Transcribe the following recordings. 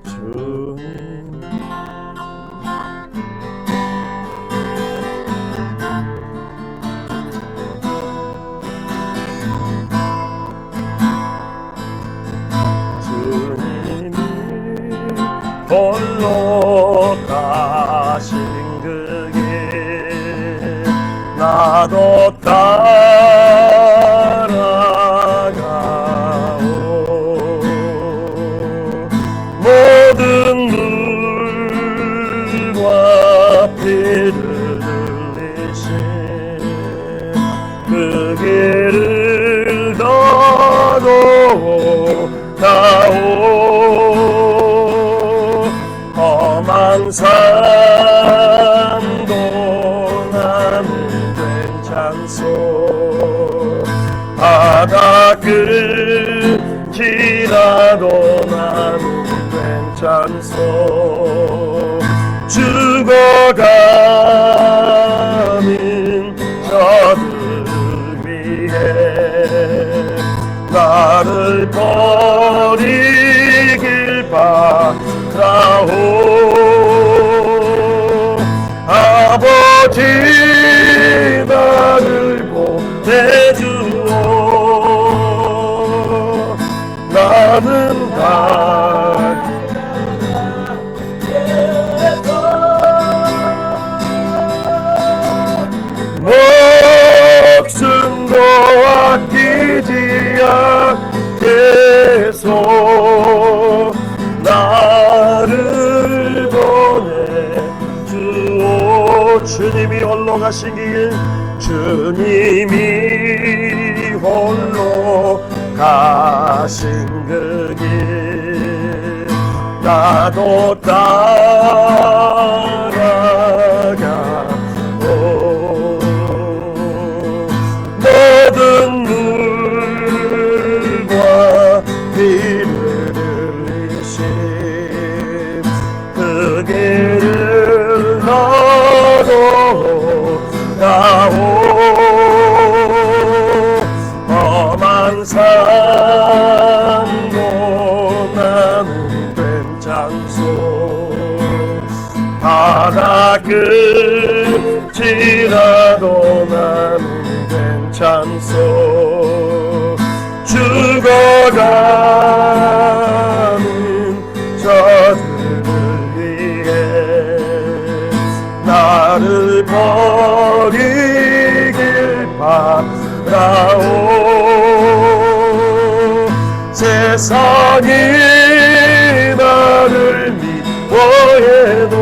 주님 주님이 홀로 가신 그 길 나도 따라가오 모든 물과 피를 흘리신 그 길을 너도 가오 험한 산도 나는 괜찮소 바다 끝이라도 나는 괜찮소 죽어가는 저들 위해 나를 버리길 바라오 아버지 나를 보내주오 나는 다 목숨도 아끼지 않겠소 나를 보내주오 주님이 홀로 가신 길 주님이 홀로 가신 그 길 나도 따라가오 모든 물과 피를 흘리신 그 길을 너도 가오 험한 산도 나는 괜찮소 바다 끝이라도 나는 괜찮소 죽어가는 저들을 위해 나를 버리길 바라오 세상이 나를 미워해도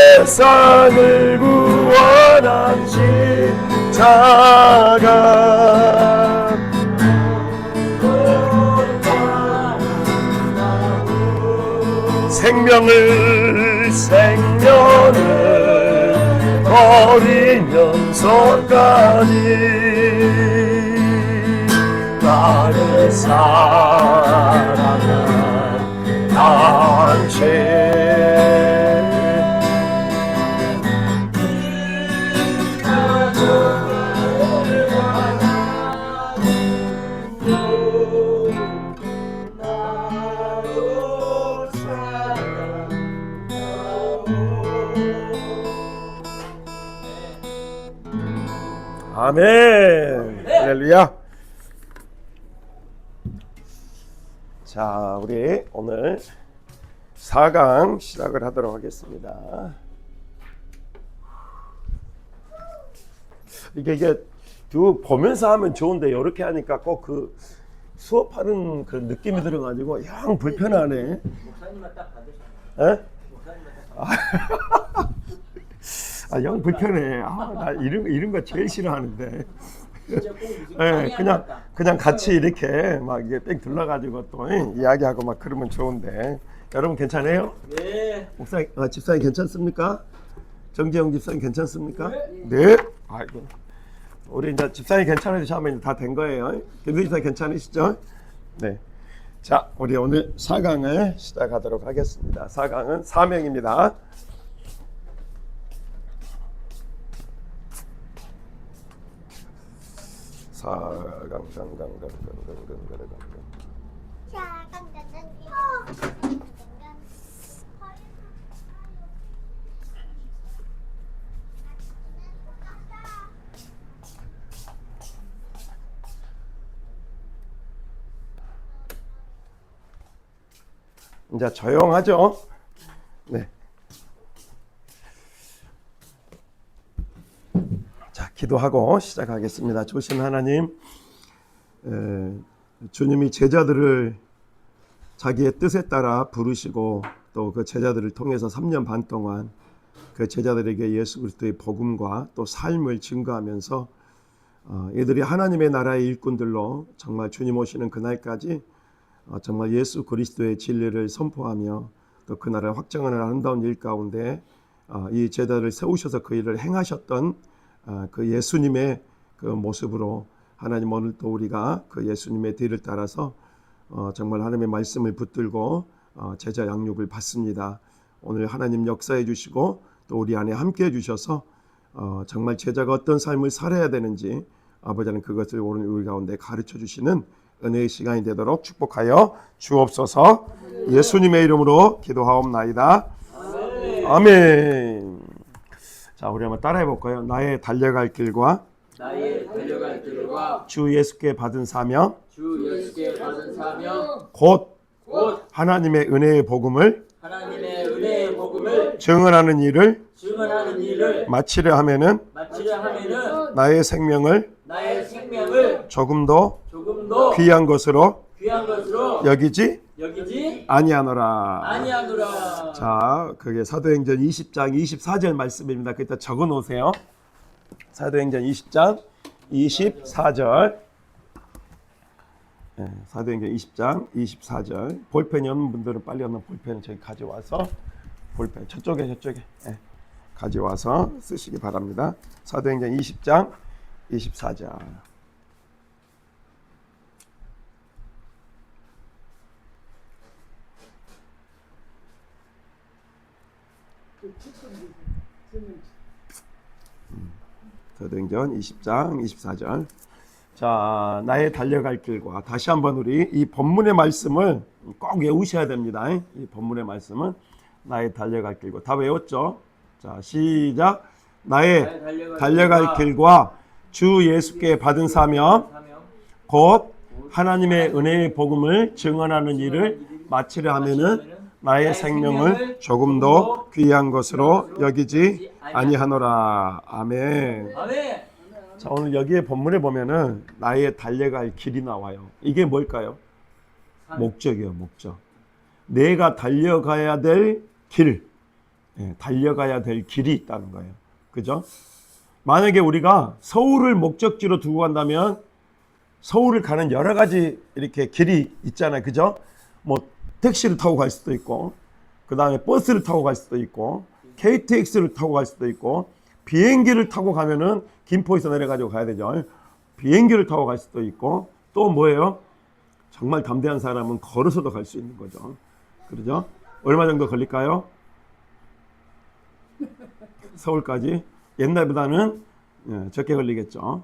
세상을 구원한 십자가 생명을 버리면서까지 나를 사랑한 당신 아멘. 할렐루야. 자, 우리 오늘 4강 시작을 하도록 하겠습니다. 이게 쭉 보면서 하면 좋은데 이렇게 하니까 꼭 그 수업하는 그런 느낌이 들어가지고 영 불편하네. 목사님만 딱 받으셨나요? 에? 영 불편해. 나 이런 거 제일 싫어하는데. 네, 그냥 같이 이렇게 막 이게 뺑 둘러가지고 또 이야기하고 막 그러면 좋은데. 여러분 괜찮아요? 네. 목사님, 집사님 괜찮습니까? 정재영 집사님 괜찮습니까? 네. 아이고. 우리 이제 집사님 괜찮으시면 다 된 거예요. 김수 집사님 괜찮으시죠? 네. 자, 우리 오늘 4강을 시작하도록 하겠습니다. 4강은 사명입니다. 이제 조용하죠? 네. 자, 기도하고 시작하겠습니다. 조신 하나님, 주님이 제자들을 자기의 뜻에 따라 부르시고 또 그 제자들을 통해서 3년 반 동안 그 제자들에게 예수 그리스도의 복음과 또 삶을 증거하면서 이들이 하나님의 나라의 일꾼들로 정말 주님 오시는 그날까지 정말 예수 그리스도의 진리를 선포하며 또 그 나라를 확장하는 아름다운 일 가운데 이 제자를 세우셔서 그 일을 행하셨던 그 예수님의 그 모습으로 하나님 오늘 또 우리가 그 예수님의 뒤를 따라서 정말 하나님의 말씀을 붙들고 제자 양육을 받습니다. 오늘 하나님 역사해 주시고 또 우리 안에 함께 해 주셔서 정말 제자가 어떤 삶을 살아야 되는지 아버지는 그것을 오늘 우리 가운데 가르쳐 주시는 은혜의 시간이 되도록 축복하여 주옵소서. 예수님의 이름으로 기도하옵나이다. 아멘. 자, 우리 한번 따라해 볼까요? 나의 달려갈 길과 주 예수께 받은 사명 곧 하나님의 은혜의 복음을 증언하는 일을 마치려 하면은 나의 생명을 조금도 귀한 것으로 여기지 아니하노라. 자, 그게 사도행전 20장 24절 말씀입니다. 그때 적어 놓으세요. 사도행전 20장 24절. 네, 사도행전 20장 24절. 볼펜이 없는 분들은 빨리 없는 볼펜을 저기 가져와서 볼펜 저쪽에 네, 가져와서 쓰시기 바랍니다. 사도행전 20장 24절. 사도행전 20장 24절. 자, 나의 달려갈 길과 다시 한번 우리 이 본문의 말씀을 꼭 외우셔야 됩니다. 이 본문의 말씀은 나의 달려갈 길과 다 외웠죠? 자, 시작. 나의 달려갈 길과 주 예수께 받은 사명 곧 하나님의 은혜의 복음을 증언하는 일을 마치려 하면은 나의 생명을 조금도 귀한 것으로 여기지 아니하노라. 아멘. 자, 오늘 여기에 본문에 보면은 나의 달려갈 길이 나와요. 이게 뭘까요? 목적이요, 목적. 내가 달려가야 될 길, 달려가야 될 길이 있다는 거예요. 그죠? 만약에 우리가 서울을 목적지로 두고 간다면 서울을 가는 여러 가지 이렇게 길이 있잖아요. 그죠? 뭐 택시를 타고 갈 수도 있고, 그 다음에 버스를 타고 갈 수도 있고, KTX를 타고 갈 수도 있고, 비행기를 타고 가면은 김포에서 내려가지고 가야 되죠. 비행기를 타고 갈 수도 있고, 또 뭐예요? 정말 담대한 사람은 걸어서도 갈 수 있는 거죠. 그러죠? 얼마 정도 걸릴까요? 서울까지? 옛날보다는 적게 걸리겠죠.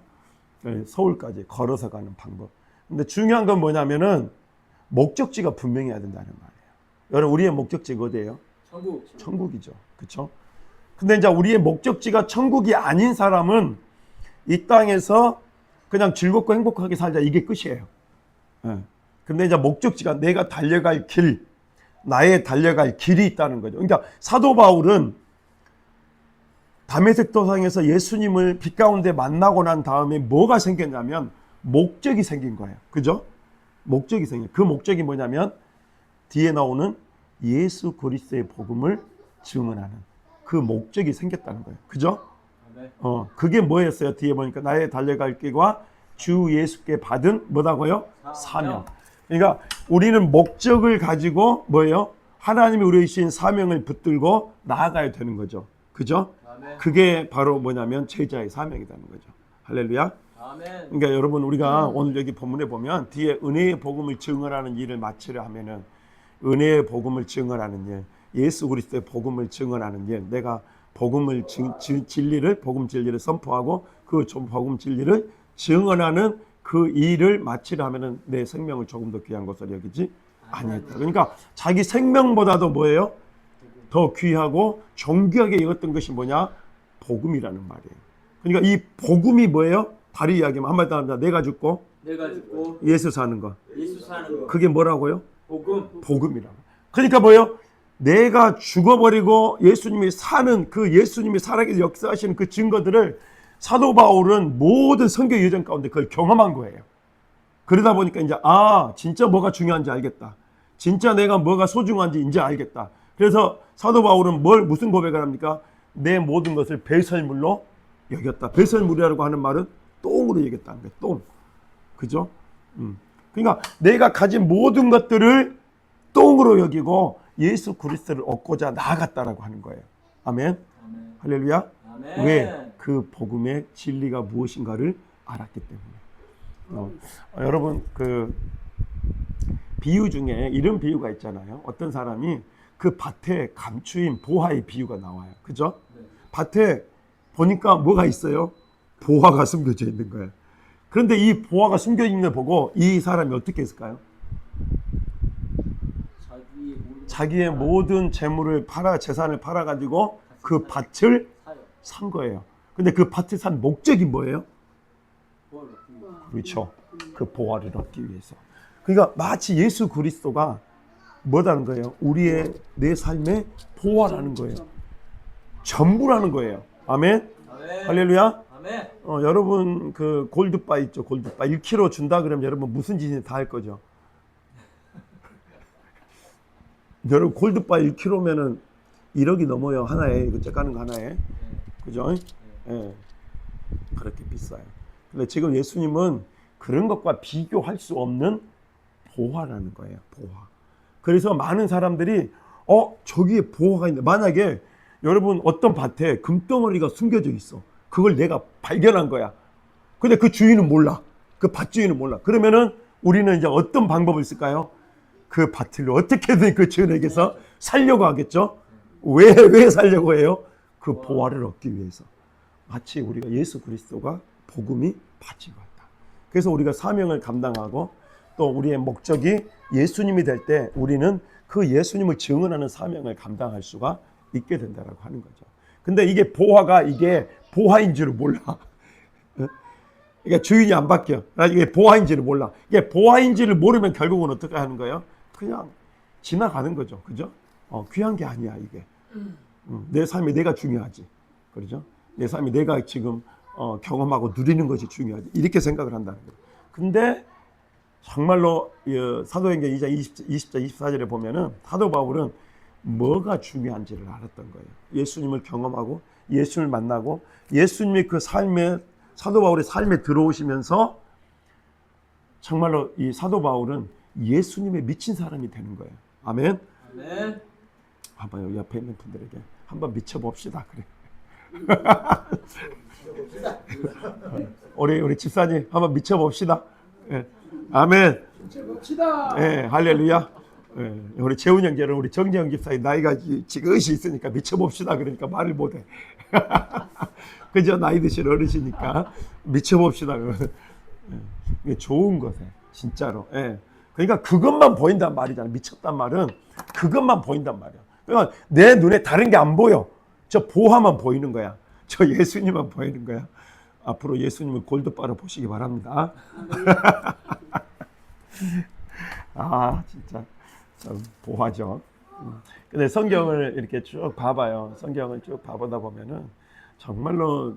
서울까지 걸어서 가는 방법. 근데 중요한 건 뭐냐면은 목적지가 분명해야 된다는 말이에요. 여러분, 우리의 목적지가 어디예요? 천국이죠. 그렇죠? 근데 이제 우리의 목적지가 천국이 아닌 사람은 이 땅에서 그냥 즐겁고 행복하게 살자, 이게 끝이에요. 근데 이제 목적지가 내가 달려갈 길, 나의 달려갈 길이 있다는 거죠. 그러니까 사도 바울은 다메섹 도상에서 예수님을 빛 가운데 만나고 난 다음에 뭐가 생겼냐면 목적이 생긴 거예요. 그죠? 목적이 생겨요. 그 목적이 뭐냐면 뒤에 나오는 예수 그리스도의 복음을 증언하는 그 목적이 생겼다는 거예요. 그죠? 그게 뭐였어요? 뒤에 보니까 나의 달려갈 길과 주 예수께 받은 뭐다고요? 사명. 그러니까 우리는 목적을 가지고 뭐예요? 하나님이 우리에게 주신 사명을 붙들고 나아가야 되는 거죠. 그죠? 그게 바로 뭐냐면 제자의 사명이라는 거죠. 할렐루야. 아멘. 그러니까 여러분 우리가 오늘 여기 본문에 보면 뒤에 은혜의 복음을 증언하는 일을 마치려 하면은 은혜의 복음을 증언하는 일, 예수 그리스도의 복음을 증언하는 일, 내가 복음을 진리를 복음 진리를 선포하고 그 복음 진리를 증언하는 그 일을 마치려 하면은 내 생명을 조금 더 귀한 것으로 여기지 아니했다. 그러니까 자기 생명보다도 뭐예요? 더 귀하고 존귀하게 여겼던 것이 뭐냐? 복음이라는 말이에요. 그러니까 이 복음이 뭐예요? 다리 이야기하면 한마디로 합니다. 내가 죽고 예수 사는 거. 예수 사는 거. 그게 뭐라고요? 복음. 복음이라고. 그러니까 뭐예요? 내가 죽어버리고 예수님이 사는 그 예수님이 살아계신 역사하시는 그 증거들을 사도 바울은 모든 성경 예전 가운데 그걸 경험한 거예요. 그러다 보니까 이제 진짜 뭐가 중요한지 알겠다. 진짜 내가 뭐가 소중한지 이제 알겠다. 그래서 사도 바울은 무슨 고백을 합니까? 내 모든 것을 배설물로 여겼다. 배설물이라고 하는 말은 똥으로 여겼다는 거예요. 똥. 그죠? 그러니까 내가 가진 모든 것들을 똥으로 여기고 예수 그리스도를 얻고자 나아갔다라고 하는 거예요. 아멘. 아멘. 할렐루야. 아멘. 왜? 그 복음의 진리가 무엇인가를 알았기 때문에. 여러분 그 비유 중에 이런 비유가 있잖아요. 어떤 사람이 그 밭에 감추인 보화의 비유가 나와요. 그죠? 네. 밭에 보니까 뭐가 있어요? 보화가 숨겨져 있는 거예요. 그런데 이 보화가 숨겨져 있는 걸 보고 이 사람이 어떻게 했을까요? 자기의 모든 재물을 재산을 팔아가지고 그 밭을 산 거예요. 근데 그 밭을 산 목적이 뭐예요? 그렇죠. 그 보화를 얻기 위해서. 그러니까 마치 예수 그리스도가 뭐라는 거예요? 내 삶의 보화라는 거예요. 전부라는 거예요. 아멘. 아멘. 할렐루야. 아멘. 여러분 그 골드바 있죠. 골드바 1kg 준다 그러면 여러분 무슨 짓인지 다 할 거죠. 여러분 골드바 1kg면은 1억이 넘어요. 하나에 그 째까는 거 하나에. 그죠? 예. 그렇게 비싸요. 근데 지금 예수님은 그런 것과 비교할 수 없는 보화라는 거예요. 보화. 그래서 많은 사람들이 저기에 보화가 있네. 만약에 여러분 어떤 밭에 금덩어리가 숨겨져 있어. 그걸 내가 발견한 거야. 근데 그 주인은 몰라. 그 밭 주인은 몰라. 그러면은 우리는 이제 어떤 방법을 쓸까요? 그 밭을 어떻게든 그 주인에게서 살려고 하겠죠. 왜 살려고 해요? 그 보화를 얻기 위해서. 마치 우리가 예수 그리스도가 복음이 밭인 것 같다. 그래서 우리가 사명을 감당하고 또 우리의 목적이 예수님이 될 때 우리는 그 예수님을 증언하는 사명을 감당할 수가 있게 된다라고 하는 거죠. 근데 이게 보화인 줄을 몰라. 그러니까 주인이 안 바뀌어. 이게 보화인지를 몰라. 이게 보화인지를 모르면 결국은 어떻게 하는 거예요? 그냥 지나가는 거죠. 그죠? 귀한 게 아니야, 이게. 내 삶이 내가 중요하지. 그렇죠? 내 삶이 내가 지금 경험하고 누리는 것이 중요하지. 이렇게 생각을 한다는 거예요. 근데 정말로 사도행전 2장 20절 24절에 보면은 사도 바울은 뭐가 중요한지를 알았던 거예요. 예수님을 경험하고 예수님을 만나고 예수님이 그 삶에 사도 바울의 삶에 들어오시면서 정말로 이 사도 바울은 예수님에 미친 사람이 되는 거예요. 아멘. 아멘. 한번 여기 옆에 있는 분들에게 한번 미쳐봅시다. 그래. 우리 집사님 한번 미쳐봅시다. 예. 아멘. 미쳐봅시다. 예, 할렐루야. 예, 우리 재훈 형제는 우리 정재영 집사님 나이가 지긋이 있으니까 미쳐봅시다. 그러니까 말을 못해. 그죠? 나이 드신 어르시니까 미쳐봅시다. 이게 좋은 것에 진짜로. 예. 그러니까 그것만 보인단 말이잖아. 미쳤단 말은 그것만 보인단 말이야. 그러니까 내 눈에 다른 게 안 보여. 저 보화만 보이는 거야. 저 예수님만 보이는 거야. 앞으로 예수님을 골드바로 보시기 바랍니다. 진짜 참 보화죠. 근데 성경을 이렇게 쭉 봐봐요. 성경을 쭉 봐보다 보면은 정말로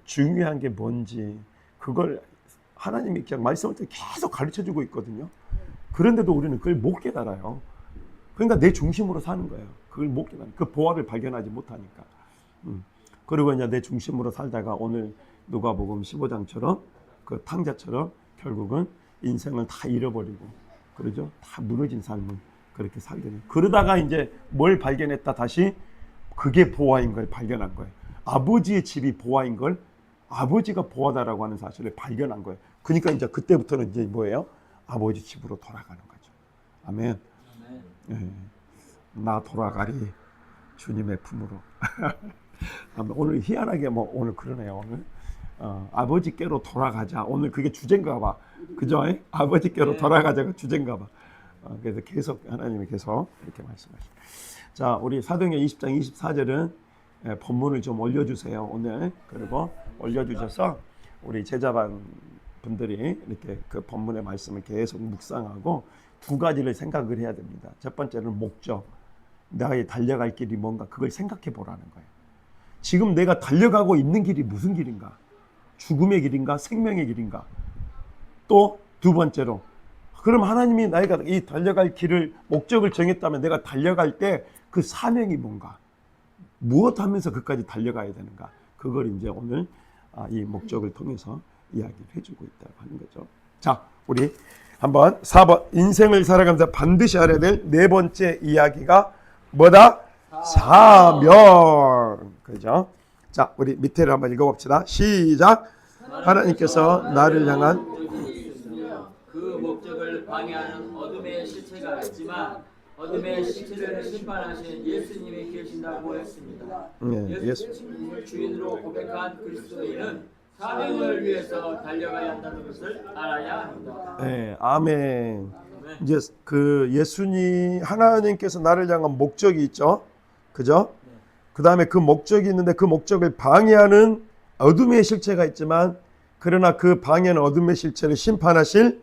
중요한 게 뭔지 그걸 하나님이 그냥 말씀을 계속 가르쳐주고 있거든요. 그런데도 우리는 그걸 못 깨달아요. 그러니까 내 중심으로 사는 거예요. 그걸 못 깨달아. 그 보화를 발견하지 못하니까. 그리고 이제 내 중심으로 살다가 오늘 누가복음 15장처럼 그 탕자처럼 결국은 인생을 다 잃어버리고 그러죠. 다 무너진 삶을 그렇게 살게 돼요. 그러다가 이제 뭘 발견했다 다시 그게 보화인 걸 발견한 거예요. 아버지의 집이 보화인 걸 아버지가 보호하다라고 하는 사실을 발견한 거예요. 그러니까 이제 그때부터는 이제 뭐예요? 아버지 집으로 돌아가는 거죠. 아멘. 예. 나 돌아가리 주님의 품으로. 오늘 희한하게 뭐 오늘 그러네요. 오늘 아버지께로 돌아가자. 오늘 그게 주제인가 봐. 그죠? 아버지께로 돌아가자가 주제인가 봐. 그래서 계속 하나님이 계속 이렇게 말씀하시죠. 자, 우리 사도행전 20장 24절은 본문을 좀 올려주세요. 오늘 그리고 올려주셔서 우리 제자반 분들이 이렇게 그 본문의 말씀을 계속 묵상하고 두 가지를 생각을 해야 됩니다. 첫 번째는 목적. 나의 달려갈 길이 뭔가 그걸 생각해 보라는 거예요. 지금 내가 달려가고 있는 길이 무슨 길인가? 죽음의 길인가? 생명의 길인가? 또 두 번째로 그럼 하나님이 나이가 이 달려갈 길을 목적을 정했다면 내가 달려갈 때 그 사명이 뭔가? 무엇 하면서 그까지 달려가야 되는가? 그걸 이제 오늘 이 목적을 통해서 이야기를 해주고 있다고 하는 거죠. 자, 우리 한번 4번 인생을 살아가면서 반드시 알아야 될 네 번째 이야기가 뭐다? 사명. 그죠? 자, 우리 밑에를 한번 읽어봅시다. 시작. 하나님께서 나를 향한 그 목적을 방해하는 어둠의 실체가 있지만 어둠의 실체를 심판하신 예수님이 계신다고 했습니다. 예수님을 주인으로 고백한 그리스도인은 사명을 위해서 달려가야 한다는 것을 알아야 합니다. 네, 아멘. 이제 그 예수님 하나님께서 나를 향한 목적이 있죠. 그죠? 그 다음에 그 목적이 있는데 그 목적을 방해하는 어둠의 실체가 있지만 그러나 그 방해하는 어둠의 실체를 심판하실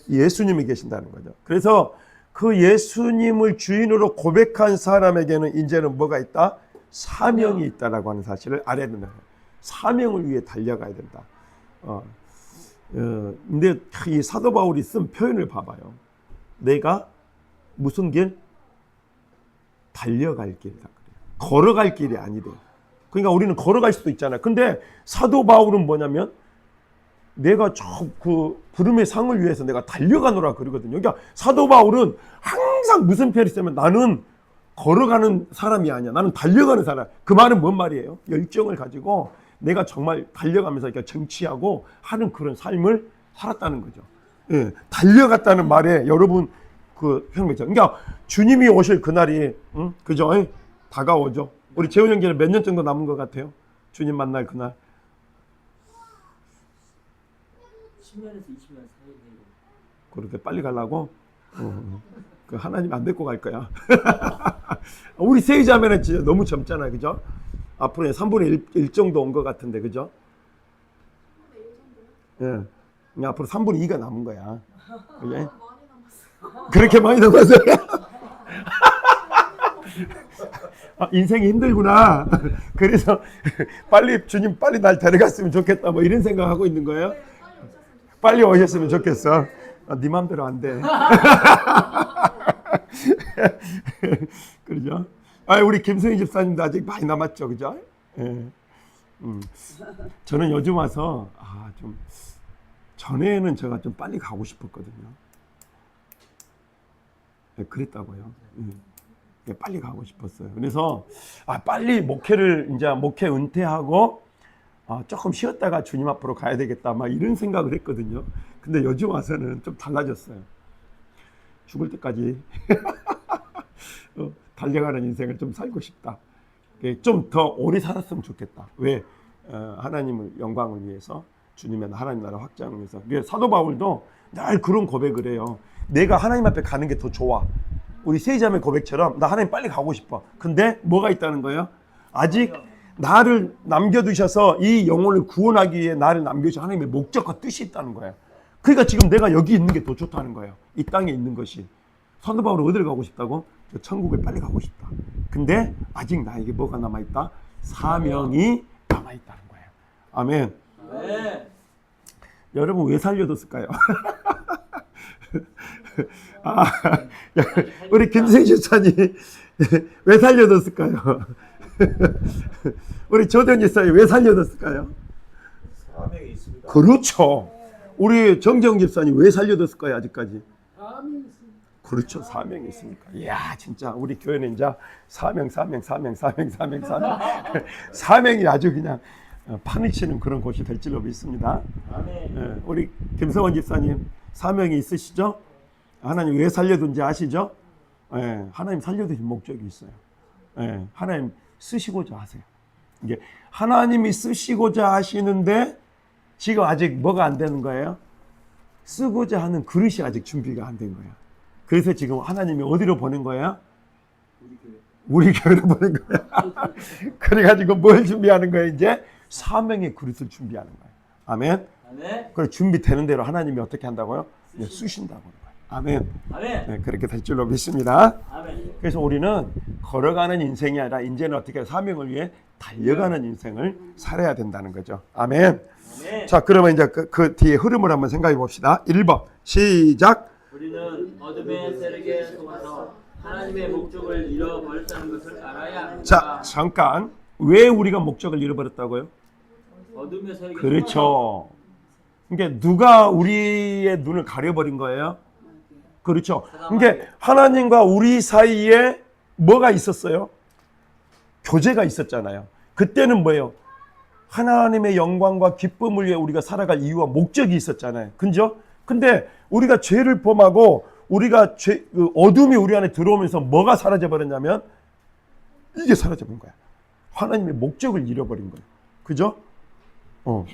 예수님이 계신다는 거죠. 그래서 그 예수님을 주인으로 고백한 사람에게는 이제는 뭐가 있다? 사명이 있다라고 하는 사실을 알아야 된다. 사명을 위해 달려가야 된다. 근데 이 사도 바울이 쓴 표현을 봐봐요. 내가 무슨 길? 달려갈 길이다. 걸어갈 길이 아니래. 그러니까 우리는 걸어갈 수도 있잖아요. 근데 사도 바울은 뭐냐면 내가 저 그 부름의 상을 위해서 내가 달려가노라 그러거든요. 그러니까 사도 바울은 항상 무슨 표현이 있으면 나는 걸어가는 사람이 아니야. 나는 달려가는 사람. 그 말은 뭔 말이에요? 열정을 가지고 내가 정말 달려가면서 이렇게 정치하고 하는 그런 삶을 살았다는 거죠. 예, 달려갔다는 말에 여러분 그 형님이죠. 그러니까 주님이 오실 그날이 그죠? 다가오죠. 우리 재훈 형제는 몇 년 정도 남은 것 같아요? 주님 만날 그날. 10년에서 20년 사이 되고. 그렇게 빨리 가려고? 그 하나님 안 데리고 갈 거야. 우리 세이자매는 진짜 너무 젊잖아요. 그죠? 앞으로 3분의 1 정도 온 것 같은데, 그죠? 예. 앞으로 3분의 2가 남은 거야. 그래? 그렇게 많이 남았어요? 인생이 힘들구나. 그래서 빨리 주님 빨리 날 데려갔으면 좋겠다. 뭐 이런 생각하고 있는 거예요? 빨리 오셨으면 좋겠어. 네 맘대로 안 돼. 그러죠? 우리 김성희 집사님도 아직 많이 남았죠, 그죠? 예. 저는 요즘 와서 좀 전에는 제가 좀 빨리 가고 싶었거든요. 예, 그랬다고요. 예, 빨리 가고 싶었어요. 그래서 빨리 목회 은퇴하고 조금 쉬었다가 주님 앞으로 가야 되겠다, 막 이런 생각을 했거든요. 근데 요즘 와서는 좀 달라졌어요. 죽을 때까지 달려가는 인생을 좀 살고 싶다. 좀 더 오래 살았으면 좋겠다. 왜? 하나님을 영광을 위해서, 주님의 하나님 나라 확장을 위해서. 사도 바울도 늘 그런 고백을 해요. 내가 하나님 앞에 가는 게 더 좋아. 우리 세자매 고백처럼 나 하나님 빨리 가고 싶어. 근데 뭐가 있다는 거예요? 아직 나를 남겨두셔서 이 영혼을 구원하기 위해 나를 남겨주신 하나님의 목적과 뜻이 있다는 거예요. 그러니까 지금 내가 여기 있는 게 더 좋다는 거예요. 이 땅에 있는 것이. 사도 바울은 어디를 가고 싶다고? 저 천국에 빨리 가고 싶다. 근데 아직 나에게 뭐가 남아있다? 사명이 남아있다는 거예요. 아멘. 네. 여러분 왜 살려뒀을까요? 우리 김승희 집사님 왜 살려뒀을까요? 우리 조던 집사님 왜 살려뒀을까요? 사명이 있습니다. 그렇죠. 우리 정정 집사님 왜 살려뒀을까요? 아직까지? 그렇죠. 사명이 있으니까. 이야, 진짜 우리 교회는 이제 사명이 아주 그냥 파헤치는 그런 곳이 될 줄로 믿습니다. 아멘. 우리 김성원 집사님 사명이 있으시죠? 하나님 왜 살려둔지 아시죠? 하나님 살려두신 목적이 있어요. 하나님 쓰시고자 하세요. 이게 하나님이 쓰시고자 하시는데 지금 아직 뭐가 안 되는 거예요? 쓰고자 하는 그릇이 아직 준비가 안 된 거예요. 그래서 지금 하나님이 어디로 보낸 거예요? 우리 교회로 보낸 거예요. 그래가지고 뭘 준비하는 거예요? 이제 사명의 그릇을 준비하는 거예요. 아멘. 아멘. 그 준비되는 대로 하나님이 어떻게 한다고요? 쓰신다고 하는 거예요. 아멘. 아멘. 그렇게 될 줄로 믿습니다. 아멘. 그래서 우리는 걸어가는 인생이 아니라 이제는 어떻게 사명을 위해 달려가는 인생을 살아야 된다는 거죠. 아멘. 아멘. 자, 그러면 이제 그 뒤에 흐름을 한번 생각해 봅시다. 1번 시작. 우리는 어둠의 세력에 속아서 하나님의 목적을 잃어버렸다는 것을 알아야 합니다. 자, 잠깐. 왜 우리가 목적을 잃어버렸다고요? 어둠의 세력에 그렇죠. 그러니까 누가 우리의 눈을 가려버린 거예요? 그렇죠. 그러니까 하나님과 우리 사이에 뭐가 있었어요? 교제가 있었잖아요. 그때는 뭐예요? 하나님의 영광과 기쁨을 위해 우리가 살아갈 이유와 목적이 있었잖아요. 그죠? 근데 우리가 죄를 범하고 우리가 어둠이 우리 안에 들어오면서 뭐가 사라져 버렸냐면 이게 사라져 버린 거야. 하나님의 목적을 잃어버린 거예요. 그죠?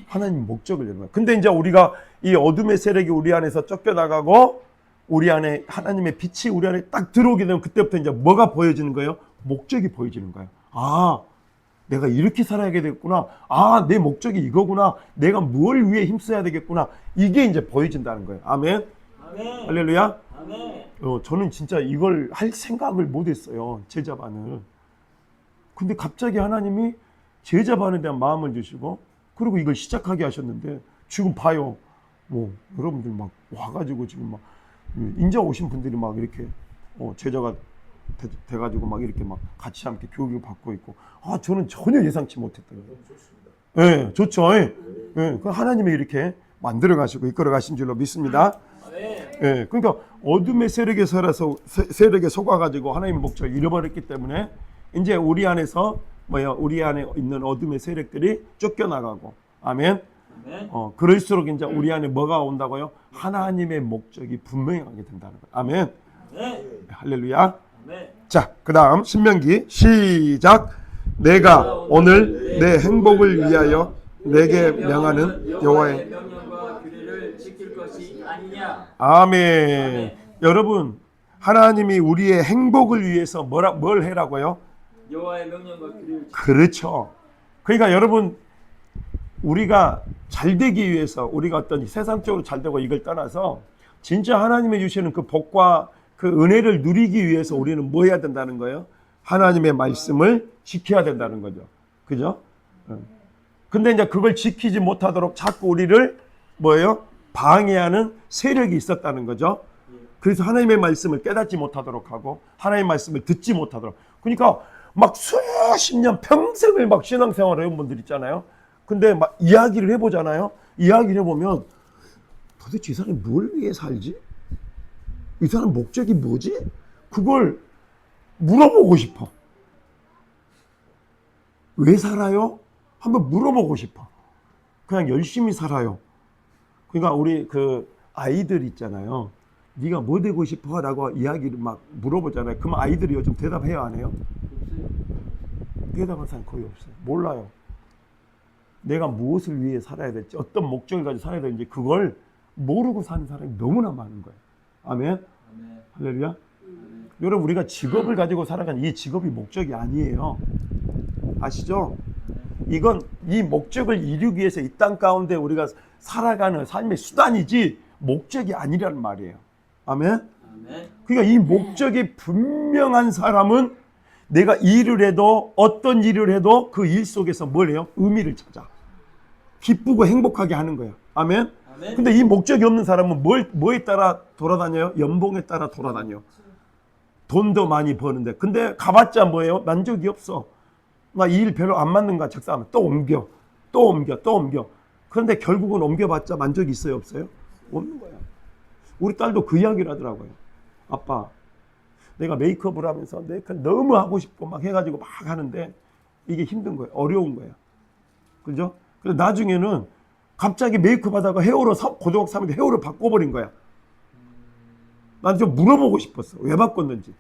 하나님의 목적을 잃어버린 거예요. 근데 이제 우리가 이 어둠의 세력이 우리 안에서 쫓겨나가고 우리 안에 하나님의 빛이 우리 안에 딱 들어오게 되면 그때부터 이제 뭐가 보여지는 거예요? 목적이 보여지는 거예요. 아, 내가 이렇게 살아야 되겠구나. 아, 내 목적이 이거구나. 내가 뭘 위해 힘써야 되겠구나. 이게 이제 보여진다는 거예요. 아멘. 아멘. 할렐루야. 아멘. 저는 진짜 이걸 할 생각을 못 했어요. 제자반을. 근데 갑자기 하나님이 제자반에 대한 마음을 주시고 그리고 이걸 시작하게 하셨는데 지금 봐요. 뭐 여러분들 막 와가지고 지금 막 인자 오신 분들이 막 이렇게 제자가 돼가지고 막 이렇게 막 같이 함께 교육을 받고 있고, 아, 저는 전혀 예상치 못했던 거예요. 예, 좋죠. 예. 그 하나님이 이렇게 만들어 가시고 이끌어 가신 줄로 믿습니다. 예, 그러니까 어둠의 세력에 세력에 속아가지고 하나님의 목적을 잃어버렸기 때문에 이제 우리 안에서 우리 안에 있는 어둠의 세력들이 쫓겨나가고, 아멘. 그럴수록 이제 우리 안에 뭐가 온다고요? 하나님의 목적이 분명하게 된다는 거예요. 아멘. 할렐루야. 자, 그 다음 신명기 시작. 내가 오늘 내 행복을 위하여 내게 명하는 여호와의 명령과 규례를 지킬 것이 아니냐. 아멘. 여러분, 하나님이 우리의 행복을 위해서 뭘 해라고요? 여호와의 명령과 규례를 그렇죠. 그러니까 여러분, 우리가 잘 되기 위해서 우리가 어떤 세상적으로 잘 되고 이걸 떠나서 진짜 하나님이 주시는 그 복과 그 은혜를 누리기 위해서 우리는 뭐 해야 된다는 거예요? 하나님의 말씀을 지켜야 된다는 거죠. 그죠? 근데 이제 그걸 지키지 못하도록 자꾸 우리를 뭐예요? 방해하는 세력이 있었다는 거죠. 그래서 하나님의 말씀을 깨닫지 못하도록 하고 하나님의 말씀을 듣지 못하도록. 그러니까 막 수십 년 평생을 막 신앙생활을 해온 분들 있잖아요. 근데 막 이야기를 해보잖아요. 이야기를 해보면 도대체 이 사람이 뭘 위해 살지? 이 사람 목적이 뭐지? 그걸 물어보고 싶어. 왜 살아요? 한번 물어보고 싶어. 그냥 열심히 살아요. 그러니까 우리 그 아이들 있잖아요. 네가 뭐 되고 싶어? 라고 이야기를 막 물어보잖아요. 그럼 아이들이 요즘 대답해요, 안 해요? 대답하는 사람 거의 없어요. 몰라요. 내가 무엇을 위해 살아야 될지, 어떤 목적을 가지고 살아야 되는지 그걸 모르고 사는 사람이 너무나 많은 거예요. 아멘. 할렐루야. 여러분, 우리가 직업을 가지고 살아가는 이 직업이 목적이 아니에요. 아시죠? 이건 이 목적을 이루기 위해서 이 땅 가운데 우리가 살아가는 삶의 수단이지 목적이 아니라는 말이에요. 아멘. 그러니까 이 목적이 분명한 사람은 내가 일을 해도 어떤 일을 해도 그 일 속에서 뭘 해요? 의미를 찾아. 기쁘고 행복하게 하는 거야. 아멘. 근데 이 목적이 없는 사람은 뭐에 따라 돌아다녀요? 연봉에 따라 돌아다녀. 돈도 많이 버는데. 근데 가봤자 뭐예요? 만족이 없어. 나 이 일 별로 안 맞는가 적사하면 또 옮겨. 또 옮겨. 그런데 결국은 옮겨봤자 만족이 있어요? 없어요? 없는 거야. 우리 딸도 그 이야기를 하더라고요. 아빠, 내가 메이크업을 하면서 내가 너무 하고 싶고 막 해가지고 막 하는데 이게 힘든 거예요. 어려운 거예요. 그죠? 그래서 나중에는 갑자기 메이크업 하다가 헤어로 고등학교 3학년 때 헤어를 바꿔버린 거야. 난 좀 물어보고 싶었어. 왜 바꿨는지.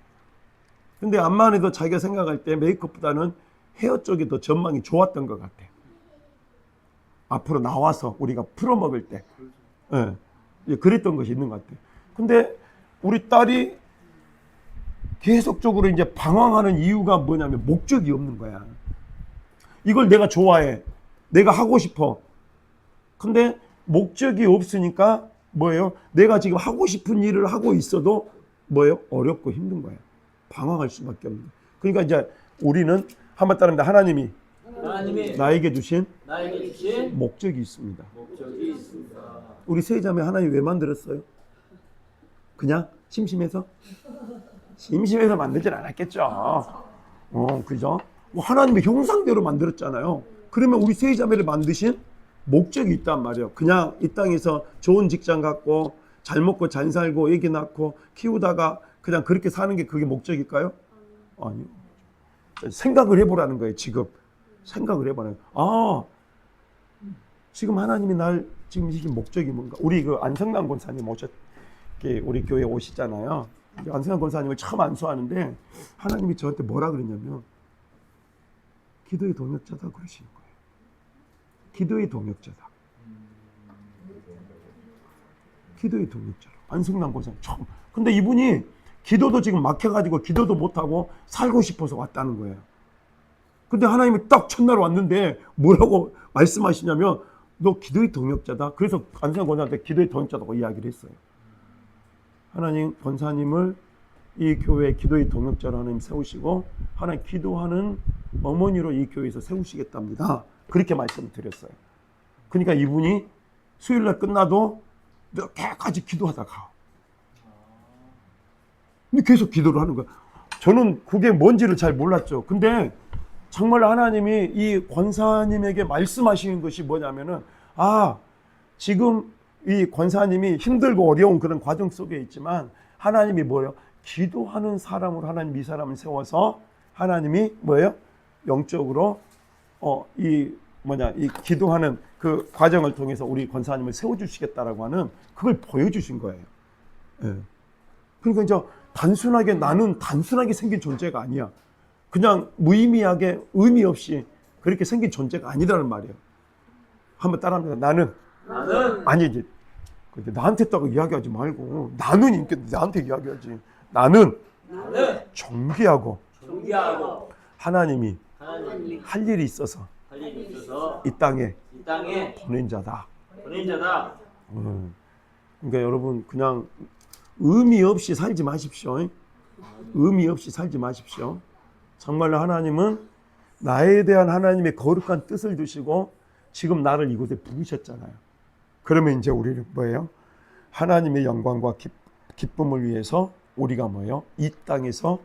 근데 암만 해도 자기가 생각할 때 메이크업보다는 헤어 쪽이 더 전망이 좋았던 것 같아. 앞으로 나와서 우리가 풀어먹을 때. 예, 그랬던 것이 있는 것 같아. 근데 우리 딸이 계속적으로 이제 방황하는 이유가 뭐냐면 목적이 없는 거야. 이걸 내가 좋아해. 내가 하고 싶어. 근데 목적이 없으니까 뭐예요? 내가 지금 하고 싶은 일을 하고 있어도 뭐예요? 어렵고 힘든 거예요. 방황할 수밖에 없는 거예요. 그러니까 이제 우리는 한번 따릅니다. 하나님이 나에게 주신 목적이 있습니다. 목적이 있습니다. 우리 세 자매 하나님 왜 만들었어요? 그냥 심심해서? 심심해서 만들진 않았겠죠. 그죠? 뭐 하나님의 형상대로 만들었잖아요. 그러면 우리 세 자매를 만드신 목적이 있단 말이에요. 그냥 이 땅에서 좋은 직장 갖고 잘 먹고 잘 살고 애기 낳고 키우다가 그냥 그렇게 사는 게 그게 목적일까요? 아니요. 생각을 해보라는 거예요. 지금 생각을 해보라는 거예요. 지금 하나님이 날 지금 주신 목적이 뭔가. 우리 그 안성남 권사님 우리 교회 오시잖아요. 안성남 권사님을 처음 안수하는데 하나님이 저한테 뭐라 그랬냐면 기도의 동역자다 그러시는 거예요. 기도의 동역자다. 기도의 동역자로. 안성남 권사님 처음. 근데 이분이 기도도 지금 막혀가지고 기도도 못하고 살고 싶어서 왔다는 거예요. 근데 하나님이 딱 첫날 왔는데 뭐라고 말씀하시냐면 너 기도의 동역자다. 그래서 안성남 권사한테 기도의 동역자다고 이야기를 했어요. 하나님 권사님을 이 교회 기도의 동역자로 하나님 세우시고 하나님 기도하는 어머니로 이 교회에서 세우시겠답니다. 그렇게 말씀을 드렸어요. 그러니까 이분이 수요일날 끝나도 늦게까지 기도하다가 근데 계속 기도를 하는 거야. 저는 그게 뭔지를 잘 몰랐죠. 근데 정말 하나님이 이 권사님에게 말씀하시는 것이 뭐냐면은 지금 이 권사님이 힘들고 어려운 그런 과정 속에 있지만 하나님이 뭐예요? 기도하는 사람으로 하나님 이 사람을 세워서 하나님이 뭐예요? 영적으로 이 기도하는 그 과정을 통해서 우리 권사님을 세워주시겠다라고 하는 그걸 보여주신 거예요. 예. 그러니까 이제 나는 단순하게 생긴 존재가 아니야. 그냥 무의미하게 의미 없이 그렇게 생긴 존재가 아니라는 말이에요. 한번 따라합니다. 나는 아니지. 근데 나한테 딱 이야기하지 말고 나는 인게 나한테 이야기하지. 나는 존귀하고 하나님이 할 일이 있어서 이 땅에 보낸 자다. 그러니까 여러분 그냥 의미 없이 살지 마십시오. 의미 없이 살지 마십시오. 정말로 하나님은 나에 대한 하나님의 거룩한 뜻을 두시고 지금 나를 이곳에 부르셨잖아요. 그러면 이제 우리는 뭐예요? 하나님의 영광과 기쁨을 위해서 우리가 뭐예요? 이 땅에서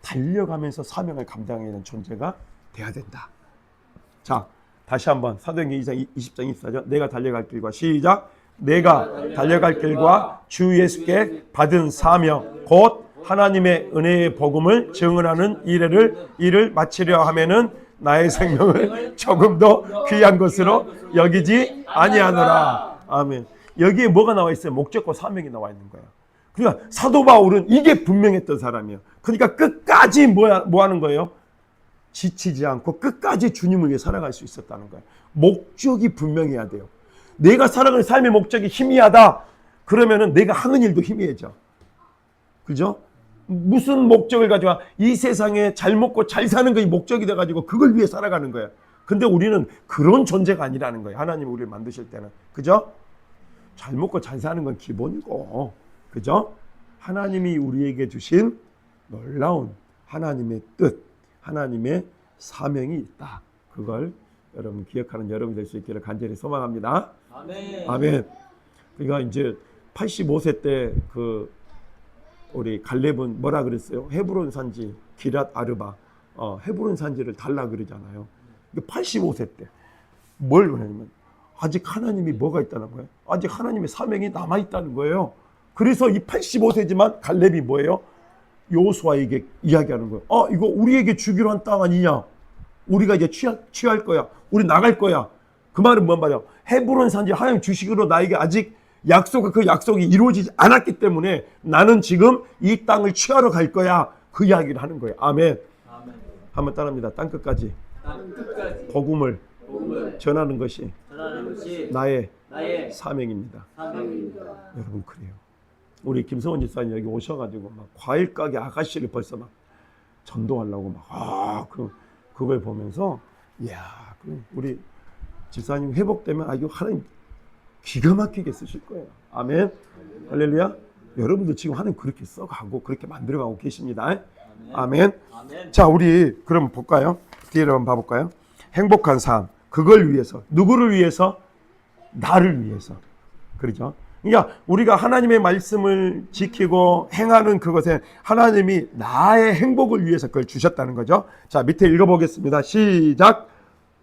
달려가면서 사명을 감당해야 되는 존재가 돼야 된다. 자, 다시 한번 사도행전 2장 20장 24절 내가 달려갈 길과 시작. 내가 달려갈 길과 주 예수께 받은 사명 곧 하나님의 은혜의 복음을 증언하는 일을 마치려 하면은 나의 생명을 조금 더 귀한 것으로 여기지 아니하노라. 아멘. 여기에 뭐가 나와 있어요? 목적과 사명이 나와 있는 거예요. 그러니까 사도 바울은 이게 분명했던 사람이에요. 그러니까 끝까지 뭐 하는 거예요? 지치지 않고 끝까지 주님을 위해 살아갈 수 있었다는 거예요. 목적이 분명해야 돼요. 내가 살아가는 삶의 목적이 희미하다. 그러면은 내가 하는 일도 희미해져. 그죠? 무슨 목적을 가지고 이 세상에 잘 먹고 잘 사는 것이 목적이 돼가지고 그걸 위해 살아가는 거예요. 근데 우리는 그런 존재가 아니라는 거예요. 하나님이 우리를 만드실 때는. 그죠? 잘 먹고 잘 사는 건 기본이고. 그죠? 하나님이 우리에게 주신 놀라운 하나님의 뜻, 하나님의 사명이 있다. 그걸 여러분 기억하는 여러분 될 수 있기를 간절히 소망합니다. 아멘. 그러니까 이제 85세 때 우리 갈렙은 뭐라 그랬어요? 헤브론 산지 기랏 아르바 헤브론 산지를 달라 그러잖아요. 85세 때 뭘 그러냐면 아직 하나님이 뭐가 있다는 거예요? 아직 하나님의 사명이 남아 있다는 거예요. 그래서 이 85세지만 갈렙이 뭐예요? 여호수아에게 이야기하는 거예요. 이거 우리에게 주기로 한 땅 아니냐? 우리가 이제 취할 거야. 우리 나갈 거야. 그 말은 뭔 말이야? 헤브론 산지 하나님 주시기로 나에게 아직 그 약속이 이루어지지 않았기 때문에 나는 지금 이 땅을 취하러 갈 거야. 그 이야기를 하는 거예요. 아멘. 아멘. 한번 따라합니다. 땅끝까지 땅 끝까지 복음을 복음을 전하는 것이 전하는 것이 나의 나의 사명입니다. 사명입니다. 여러분 그래요. 우리 김성원 집사님 여기 오셔가지고 막 과일 가게 아가씨를 벌써 막 전도하려고 그걸 보면서 이야 우리 집사님 회복되면 이거 하나님 기가 막히게 쓰실 거예요. 아멘. 할렐루야. 여러분들 지금 하나님 그렇게 써가고 그렇게 만들어가고 계십니다. 아멘. 아멘. 자, 우리 그럼 볼까요? 뒤를 한번 봐볼까요? 행복한 삶. 그걸 위해서. 누구를 위해서? 나를 위해서. 그렇죠? 그러니까 우리가 하나님의 말씀을 지키고 행하는 그것에 하나님이 나의 행복을 위해서 그걸 주셨다는 거죠. 자, 밑에 읽어보겠습니다. 시작.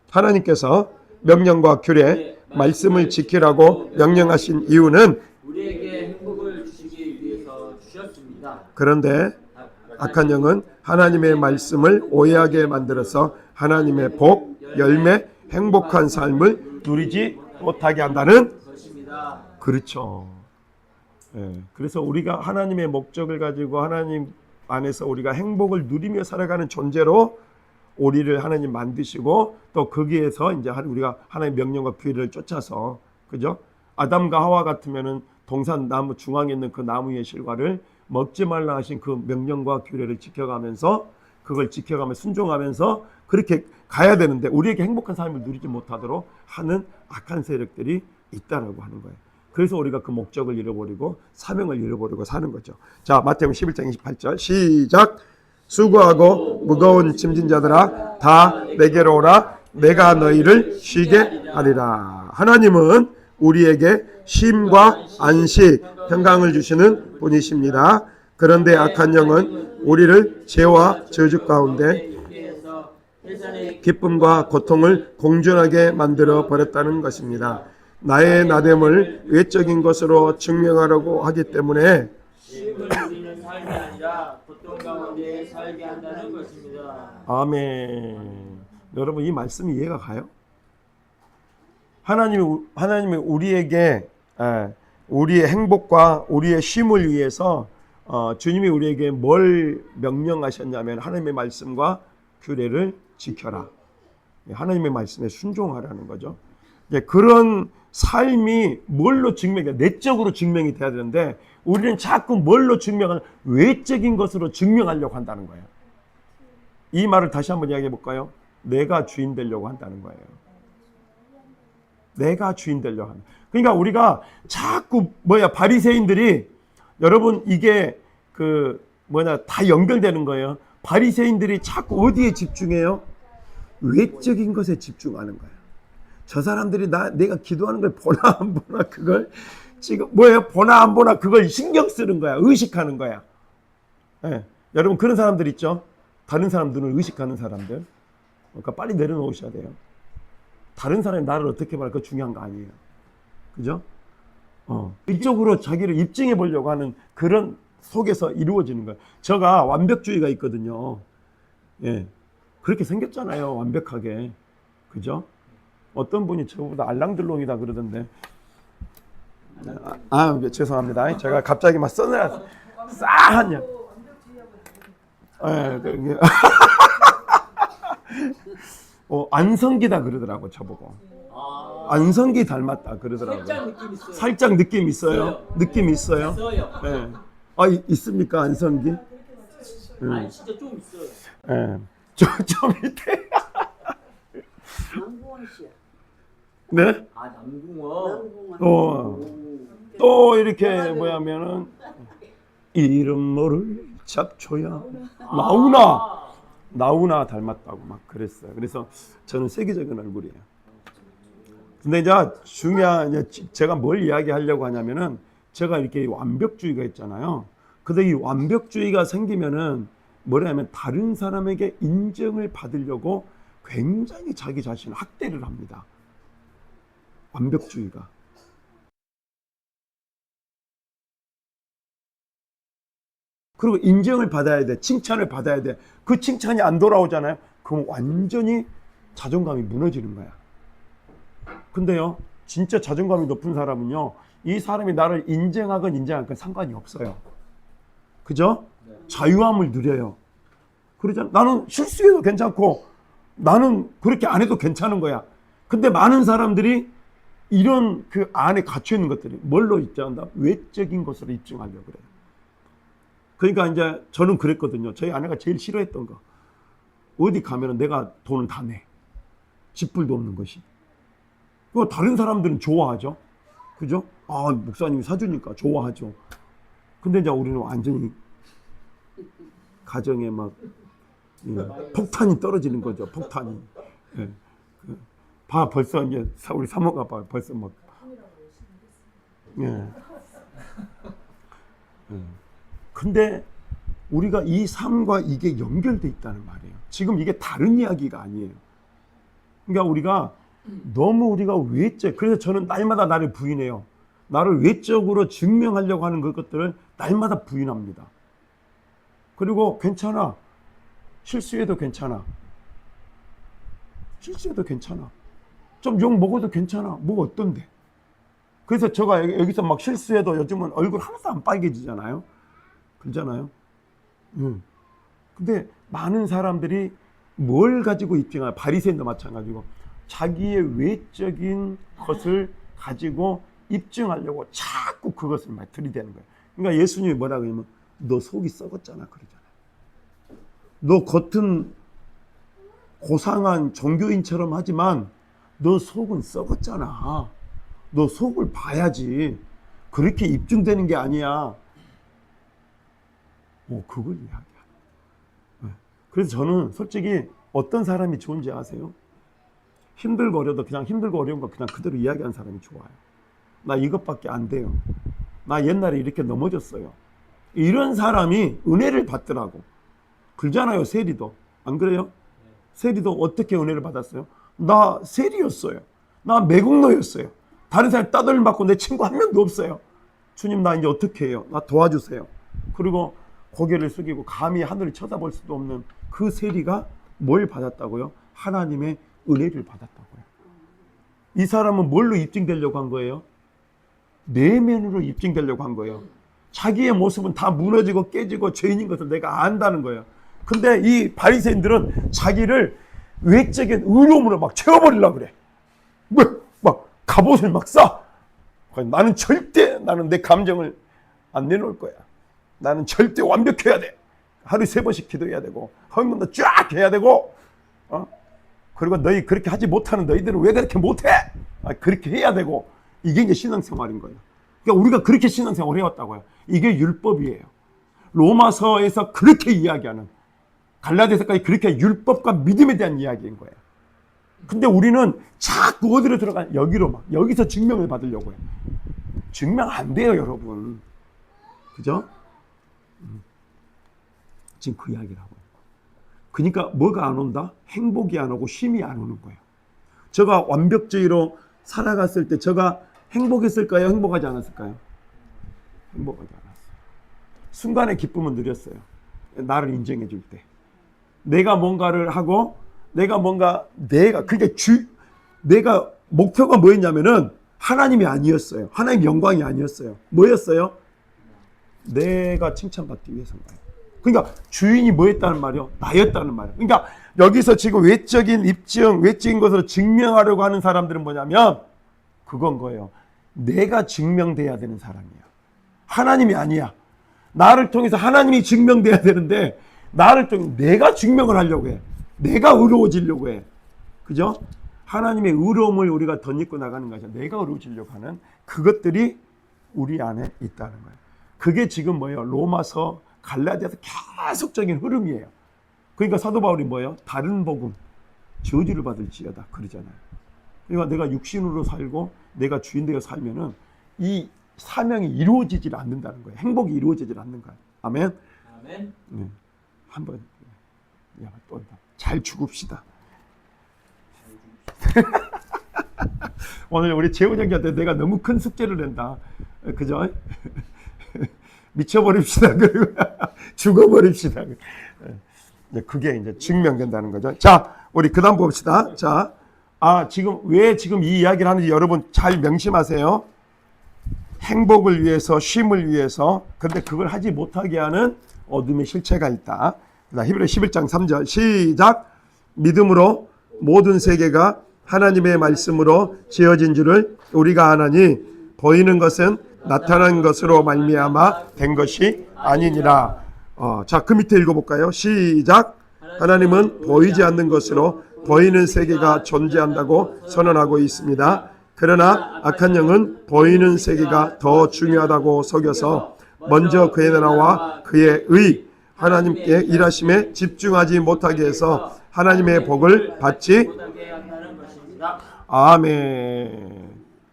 하나님께서 명령과 규례, 말씀을 지키라고 명령하신 이유는 우리에게 행복을 주시기 위해서 주셨습니다. 그런데 악한 영은 하나님의 말씀을 오해하게 만들어서 하나님의 복, 열매, 행복한 삶을 누리지 못하게 한다는 것입니다. 그렇죠. 예, 그래서 우리가 하나님의 목적을 가지고 하나님 안에서 우리가 행복을 누리며 살아가는 존재로 우리를 하나님 만드시고 또 거기에서 이제 우리가 하나님의 명령과 규례를 쫓아서 그죠? 아담과 하와 같으면은 동산 나무 중앙에 있는 그 나무의 실과를 먹지 말라 하신 그 명령과 규례를 지켜가면서 그걸 지켜가며 순종하면서 그렇게 가야 되는데 우리에게 행복한 삶을 누리지 못하도록 하는 악한 세력들이 있다라고 하는 거예요. 그래서 우리가 그 목적을 잃어버리고 사명을 잃어버리고 사는 거죠. 자, 마태복음 11장 28절 시작. 수고하고 무거운 짐진 자들아 다 내게로 오라. 내가 너희를 쉬게 하리라. 하나님은 우리에게 쉼과 안식, 평강을 주시는 분이십니다. 그런데 악한 영은 우리를 죄와 저주 가운데 기쁨과 고통을 공존하게 만들어 버렸다는 것입니다. 나의 나됨을 외적인 것으로 증명하려고 하기 때문에 쉼을 누리는 삶이 아니라 고통 가운데 살게 한다는 것입니다. 아멘. 여러분 이 말씀이 이해가 가요? 하나님이 우리에게 우리의 행복과 우리의 쉼을 위해서 주님이 우리에게 뭘 명령하셨냐면 하나님의 말씀과 규례를 지켜라. 하나님의 말씀에 순종하라는 거죠. 그런 삶이 뭘로 증명이 내적으로 증명이 돼야 되는데 우리는 자꾸 뭘로 증명하는 외적인 것으로 증명하려고 한다는 거예요. 이 말을 다시 한번 이야기해 볼까요? 내가 주인 되려고 한다는 거예요. 내가 주인 되려고 한다. 그러니까 우리가 자꾸 바리새인들이 여러분 이게 다 연결되는 거예요. 바리새인들이 자꾸 어디에 집중해요? 외적인 것에 집중하는 거예요. 저 사람들이 내가 기도하는 걸 보나 안 보나 그걸 지금 보나 안 보나 그걸 신경 쓰는 거야. 의식하는 거야. 네. 여러분 그런 사람들 있죠? 다른 사람 눈을 의식하는 사람들. 그러니까 빨리 내려놓으셔야 돼요. 다른 사람이 나를 어떻게 말할까 중요한 거 아니에요. 그죠? 이쪽으로 자기를 입증해 보려고 하는 그런 속에서 이루어지는 거예요. 제가 완벽주의가 있거든요. 예. 그렇게 생겼잖아요. 완벽하게. 그죠? 어떤 분이 저보다 알랑들롱이다 그러던데. 죄송합니다. 제가 갑자기 막 써내라 싸하냐. 안성기다 그러더라고 저보고. 안성기 닮았다 그러더라고. 살짝 느낌 있어요. 느낌 있어요. 네. 있습니까 안성기? 아니 진짜 좀 있어요. 네. 좀 밑에. 남궁원 씨야. 네? 남궁원. 또 이렇게 뭐냐면은 이름 모를 잡초야 나우나 닮았다고 막 그랬어요. 그래서 저는 세계적인 얼굴이에요. 근데 이제 제가 뭘 이야기하려고 하냐면은 제가 이렇게 완벽주의가 있잖아요. 근데 이 완벽주의가 생기면은 뭐냐면 다른 사람에게 인정을 받으려고 굉장히 자기 자신을 학대를 합니다. 완벽주의가. 그리고 인정을 받아야 돼. 칭찬을 받아야 돼. 그 칭찬이 안 돌아오잖아요. 그럼 완전히 자존감이 무너지는 거야. 근데요, 진짜 자존감이 높은 사람은요, 이 사람이 나를 인정하건 인정 안 하건 상관이 없어요. 그죠? 자유함을 누려요. 그러잖아. 나는 실수해도 괜찮고 나는 그렇게 안 해도 괜찮은 거야. 근데 많은 사람들이 이런 그 안에 갇혀 있는 것들이 뭘로 입증한다? 외적인 것으로 입증하려고 그래요. 그러니까 이제 저는 그랬거든요. 저희 아내가 제일 싫어했던 거. 어디 가면은 내가 돈을 다 내. 지불도 없는 것이. 그거 다른 사람들은 좋아하죠. 그죠? 아, 목사님이 사주니까 좋아하죠. 근데 이제 우리는 완전히 가정에 막 폭탄이 떨어지는 거죠. 폭탄이. 예. 봐, 벌써 이제 우리 사모가 봐, 벌써 막. 예. 근데 우리가 이 삶과 이게 연결돼 있다는 말이에요. 지금 이게 다른 이야기가 아니에요. 그러니까 우리가 너무 우리가 외적, 그래서 저는 날마다 나를 부인해요. 나를 외적으로 증명하려고 하는 것들을 날마다 부인합니다. 그리고 괜찮아. 실수해도 괜찮아. 실수해도 괜찮아. 좀 욕 먹어도 괜찮아. 뭐 어떤데? 그래서 제가 여기서 막 실수해도 요즘은 얼굴 하나도 안 빨개지잖아요. 그러잖아요. 근데 많은 사람들이 뭘 가지고 입증하냐. 바리새인도 마찬가지고 자기의 외적인 것을 가지고 입증하려고 자꾸 그것을 막 들이대는 거예요. 그러니까 예수님이 뭐라고 하냐면 너 속이 썩었잖아 그러잖아요. 너 겉은 고상한 종교인처럼 하지만 너 속은 썩었잖아. 너 속을 봐야지. 그렇게 입증되는 게 아니야. 그걸 이야기하는 거예요. 그래서 저는 솔직히 어떤 사람이 좋은지 아세요? 힘들고 어려도 그냥 힘들고 어려운 거 그냥 그대로 이야기하는 사람이 좋아요. 나 이것밖에 안 돼요. 나 옛날에 이렇게 넘어졌어요. 이런 사람이 은혜를 받더라고. 그러잖아요, 세리도. 안 그래요? 세리도 어떻게 은혜를 받았어요? 나 세리였어요. 나 매국노였어요. 다른 사람이 따돌림 받고 내 친구 한 명도 없어요. 주님, 나 이제 어떻게 해요? 나 도와주세요. 그리고 고개를 숙이고 감히 하늘을 쳐다볼 수도 없는 그 세리가 뭘 받았다고요? 하나님의 은혜를 받았다고요. 이 사람은 뭘로 입증되려고 한 거예요? 내면으로 입증되려고 한 거예요. 자기의 모습은 다 무너지고 깨지고 죄인인 것을 내가 안다는 거예요. 근데 이 바리새인들은 자기를 외적인 의로움으로 막 채워버리려고 그래. 막 갑옷을 막 싸. 나는 내 감정을 안 내놓을 거야. 나는 절대 완벽해야 돼. 하루에 3번씩 기도해야 되고 헌금도 쫙 해야 되고 그리고 너희 그렇게 하지 못하는 너희들은 왜 그렇게 못해? 그렇게 해야 되고. 이게 이제 신앙생활인 거예요. 그러니까 우리가 그렇게 신앙생활을 해왔다고요. 이게 율법이에요. 로마서에서 그렇게 이야기하는, 갈라디아서까지 그렇게 율법과 믿음에 대한 이야기인 거예요. 근데 우리는 자꾸 어디로 들어가? 여기로 막, 여기서 증명을 받으려고 해요. 증명 안 돼요, 여러분. 그죠? 지금 그 이야기를 하고. 그러니까 뭐가 안 온다? 행복이 안 오고 쉼이 안 오는 거예요. 제가 완벽주의로 살아갔을 때 제가 행복했을까요? 행복하지 않았을까요? 행복하지 않았어요. 순간의 기쁨은 누렸어요. 나를 인정해 줄 때. 내가 뭔가를 하고 그러니까 내가 목표가 뭐였냐면은 하나님이 아니었어요. 하나님 영광이 아니었어요. 뭐였어요? 내가 칭찬받기 위해서인 거예요. 그러니까 주인이 뭐였다는 말이요? 나였다는 말이에요. 그러니까 여기서 지금 외적인 입증, 외적인 것으로 증명하려고 하는 사람들은 뭐냐면 그건 거예요. 내가 증명돼야 되는 사람이야. 하나님이 아니야. 나를 통해서 하나님이 증명돼야 되는데 나를 통해 내가 증명을 하려고 해. 내가 의로워지려고 해. 그죠? 하나님의 의로움을 우리가 덧입고 나가는 거죠. 내가 의로워지려고 하는 그것들이 우리 안에 있다는 거예요. 그게 지금 뭐예요? 로마서, 갈라디아서 계속적인 흐름이에요. 그러니까 사도 바울이 뭐예요? 다른 복음, 저주를 받을지어다 그러잖아요. 그러니까 내가 육신으로 살고 내가 주인 되어 살면은 이 사명이 이루어지질 않는다는 거예요. 행복이 이루어지질 않는 거예요. 아멘. 아멘. 한번 또 잘 죽읍시다. 오늘 우리 재훈 형제한테 내가 너무 큰 숙제를 낸다. 그죠? 미쳐버립시다. 그리고 죽어버립시다. 그게 이제 증명된다는 거죠. 자, 우리 그 다음 봅시다. 자, 지금 왜 지금 이 이야기를 하는지 여러분 잘 명심하세요. 행복을 위해서, 쉼을 위해서. 그런데 그걸 하지 못하게 하는 어둠의 실체가 있다. 히브리 11장 3절 시작. 믿음으로 모든 세계가 하나님의 말씀으로 지어진 줄을 우리가 아나니 보이는 것은 나타난 것으로 말미암아 된 것이 아니니라. 자, 그 밑에 읽어볼까요? 시작. 하나님은 보이지 않는 것으로 보이는 세계가 존재한다고 선언하고 있습니다. 그러나 악한 영은 보이는 세계가 더 중요하다고 속여서 먼저 그의 나라와 그의 의, 하나님께 일하심에 집중하지 못하게 해서 하나님의 복을 받지. 아멘.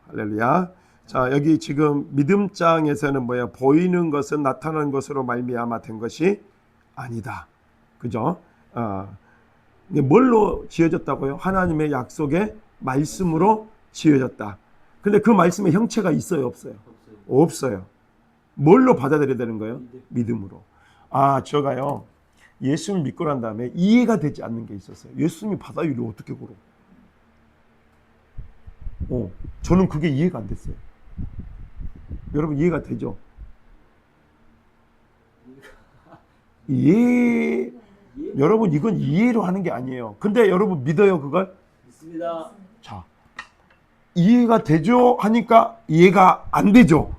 할렐루야. 자, 여기 지금 믿음장에서는 뭐예요? 보이는 것은 나타나는 것으로 말미암아 된 것이 아니다. 그죠? 뭘로 지어졌다고요? 하나님의 약속의 말씀으로 지어졌다. 근데 그 말씀에 형체가 있어요, 없어요? 없어요. 뭘로 받아들여야 되는 거예요? 믿음으로. 제가요, 예수를 믿고 난 다음에 이해가 되지 않는 게 있었어요. 예수님이 바다 위를 어떻게 걸어? 저는 그게 이해가 안 됐어요. 여러분 이해가 되죠? 여러분 이건 이해로 하는 게 아니에요. 근데 여러분 믿어요 그걸? 믿습니다. 자, 이해가 되죠? 하니까 이해가 안 되죠.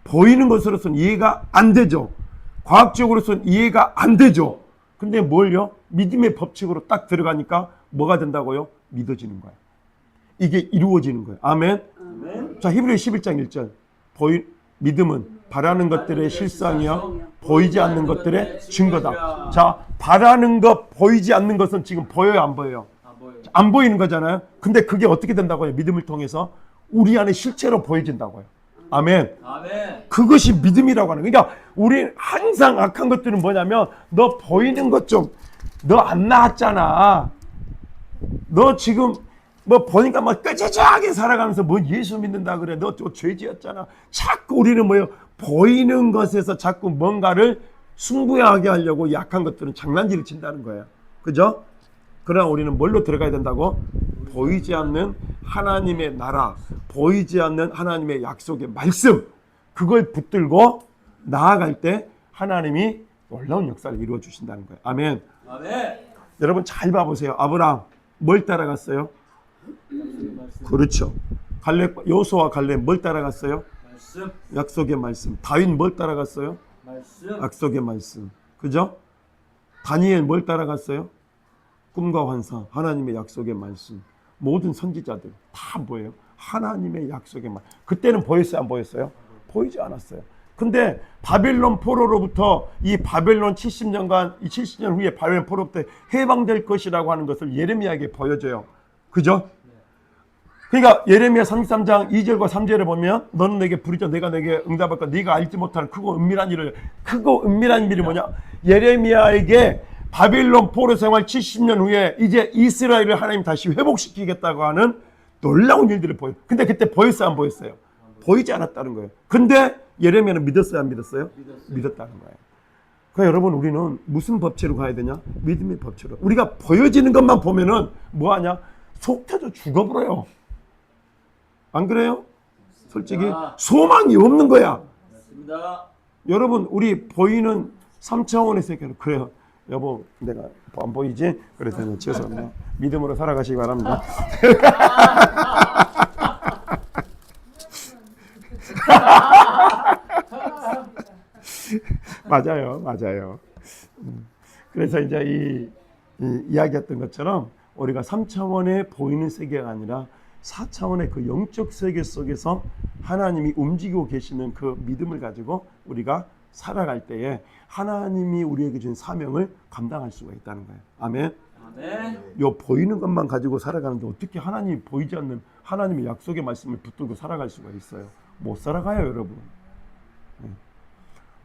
보이는 것으로서는 이해가 안 되죠. 과학적으로서는 이해가 안 되죠. 근데 뭘요? 믿음의 법칙으로 딱 들어가니까 뭐가 된다고요? 믿어지는 거예요. 이게 이루어지는 거예요. 아멘. 아멘. 자, 히브리 11장 1절. 믿음은 바라는 것들의 실상이요 보이지 않는 것들의 증거다. 자, 바라는 것, 보이지 않는 것은 지금 보여요, 안 보여요? 안 보이는 거잖아요. 근데 그게 어떻게 된다고요? 믿음을 통해서 우리 안에 실체로 보여진다고요. 아멘. 아멘. 그것이 믿음이라고 하는 거예요. 그러니까 우리 항상 악한 것들은 뭐냐면 너 보이는 것 좀, 너 안 나았잖아. 너 지금 뭐 보니까 막 끄지하게 살아가면서 뭐 예수 믿는다 그래. 너 죄지었잖아. 자꾸 우리는 뭐예요? 보이는 것에서 자꾸 뭔가를 승부하게 하려고 약한 것들은 장난질을 친다는 거예요. 그죠? 그러나 우리는 뭘로 들어가야 된다고? 보이지 않는 하나님의 나라, 보이지 않는 하나님의 약속의 말씀, 그걸 붙들고 나아갈 때 하나님이 놀라운 역사를 이루어 주신다는 거예요. 아멘. 아멘. 여러분 잘 봐보세요. 아브라함 뭘 따라갔어요? 그렇죠. 여호수아 갈렙 뭘 따라갔어요? 말씀. 약속의 말씀. 다윗 뭘 따라갔어요? 말씀. 약속의 말씀. 그죠? 다니엘 뭘 따라갔어요? 꿈과 환상, 하나님의 약속의 말씀. 모든 선지자들 다 뭐예요? 하나님의 약속의 말. 그때는 보였어요, 안 보였어요? 보이지 않았어요. 근데 바벨론 포로로부터 이 바벨론 70년간, 이 70년 후에 바벨론 포로부터 해방될 것이라고 하는 것을 예레미야에게 보여줘요. 그죠? 그러니까 예레미야 33장 2절과 3절을 보면 너는 내게 부르자 내가 내게 응답할 것 네가 알지 못하는 크고 은밀한 일을, 크고 은밀한 일이 뭐냐? 예레미야에게 바빌론 포로 생활 70년 후에 이제 이스라엘을 하나님 다시 회복시키겠다고 하는 놀라운 일들을 보여요. 근데 그때 보였어요, 안 보였어요? 보이지 않았다는 거예요. 근데 예레미야는 믿었어요, 안 믿었어요? 믿었다는 거예요. 그러니까 여러분 우리는 무슨 법칙으로 가야 되냐? 믿음의 법칙으로. 우리가 보여지는 것만 보면은 뭐하냐? 속 터져 죽어버려요. 안 그래요? 솔직히 소망이 없는 거야. 맞습니다. 여러분 우리 보이는 3차원의 세계는 그래요. 여보 내가 안 보이지? 그래서 죄송합니다. 믿음으로 살아가시기 바랍니다. 맞아요. 그래서 이제 이야기했던 것처럼 우리가 3차원의 보이는 세계가 아니라 4차원의 그 영적 세계 속에서 하나님이 움직이고 계시는 그 믿음을 가지고 우리가 살아갈 때에 하나님이 우리에게 준 사명을 감당할 수가 있다는 거예요. 아멘. 아멘. 요 보이는 것만 가지고 살아가는데 어떻게 하나님이 보이지 않는 하나님의 약속의 말씀을 붙들고 살아갈 수가 있어요? 못 살아가요, 여러분.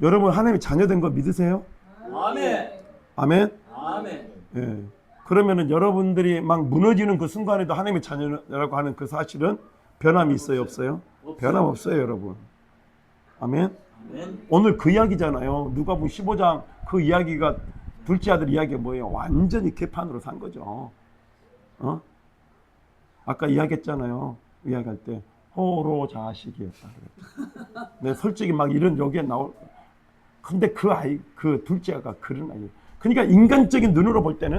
여러분 하나님의 자녀된 거 믿으세요? 아멘. 아멘. 아멘. 예. 그러면은 여러분들이 막 무너지는 그 순간에도 하나님의 자녀라고 하는 그 사실은 변함이 있어요, 없어요? 변함 없어요, 여러분. 아멘. 아멘. 오늘 그 이야기잖아요. 누가복음 15장 그 이야기가 둘째 아들 이야기가 뭐예요? 완전히 개판으로 산 거죠. 아까 이야기했잖아요. 이야기할 때 호로 자식이었다. 네, 솔직히 막 이런 여기에 나올. 근데 그 아이, 그 둘째가 그런 아이. 그러니까 인간적인 눈으로 볼 때는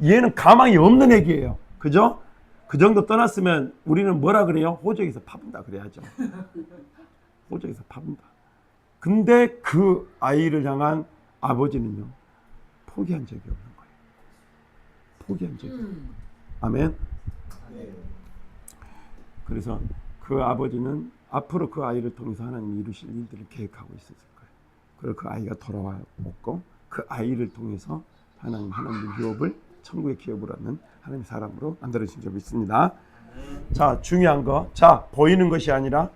얘는 가망이 없는 애기예요. 그죠? 그 정도 떠났으면 우리는 뭐라 그래요? 호적에서 파분다 그래야죠. 호적에서 파분다. 근데 그 아이를 향한 아버지는요, 포기한 적이 없는 거예요. 포기한 적이 없는 거예요. 아멘. 그래서 그 아버지는 앞으로 그 아이를 통해서 하나님이 이루실 일들을 계획하고 있었을 거예요. 그리고 그 아이가 돌아왔고 그 아이를 통해서 하나님의 기업을 천국의 기업을 얻는 하나님의 사람으로 만들어진 점이 있습니다. 자, 중요한 거. 자, 보이는 것이 아니라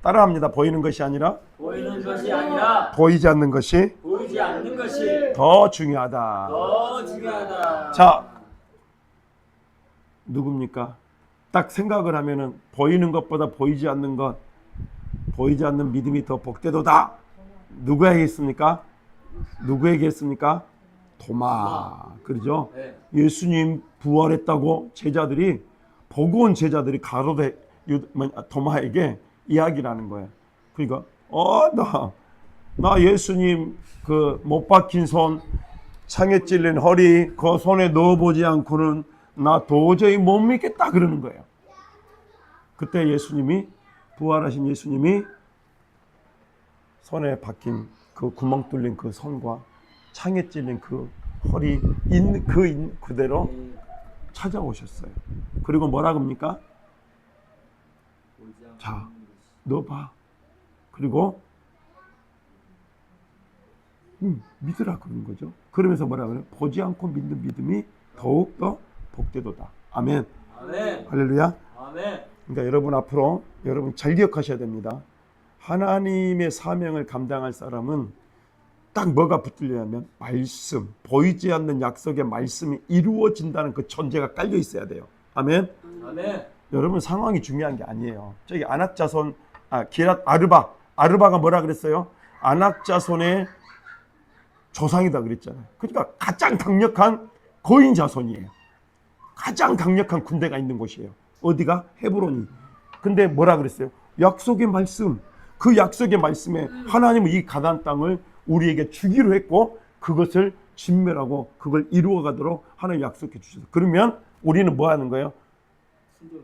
따라합니다. 보이는 것이 아니라 보이는 것이 아니라 보이지 않는 것이 보이지 않는 것이 더 중요하다. 더 중요하다. 자, 누굽니까? 딱 생각을 하면은 보이는 것보다 보이지 않는 것, 보이지 않는 믿음이 더 복되도다. 누구에게 했습니까? 누구에게 했습니까? 도마. 그러죠? 네. 예수님 부활했다고 제자들이 보고 온 제자들이 가로되 도마에게 이야기를 하는 거예요. 그러니까 나 예수님 그 못 박힌 손, 창에 찔린 허리 그 손에 넣어보지 않고는 나 도저히 못 믿겠다 그러는 거예요. 그때 예수님이 부활하신 예수님이 손에 박힌 그 구멍 뚫린 그 손과 창에 찔린 그 허리 있는 그대로 찾아오셨어요. 그리고 뭐라고 합니까? 자, 너 봐. 그리고 믿으라 그런 거죠. 그러면서 뭐라 그래요? 보지 않고 믿는 믿음이 더욱더 복되도다. 아멘. 아멘. 할렐루야. 아멘. 그러니까 여러분 앞으로 여러분 잘 기억하셔야 됩니다. 하나님의 사명을 감당할 사람은 딱 뭐가 붙들려면 말씀, 보이지 않는 약속의 말씀이 이루어진다는 그 존재가 깔려 있어야 돼요. 아멘. 아멘. 여러분 상황이 중요한 게 아니에요. 저기 아낙자손, 기랏 아르바가 뭐라 그랬어요? 아낙자손의 조상이다 그랬잖아요. 그러니까 가장 강력한 거인 자손이에요. 가장 강력한 군대가 있는 곳이에요. 어디가? 헤브론이. 근데 뭐라 그랬어요? 약속의 말씀. 그 약속의 말씀에 하나님은 이 가나안 땅을 우리에게 주기로 했고 그것을 진멸하고 그걸 이루어가도록 하나님 약속해 주셨어요. 그러면 우리는 뭐 하는 거예요?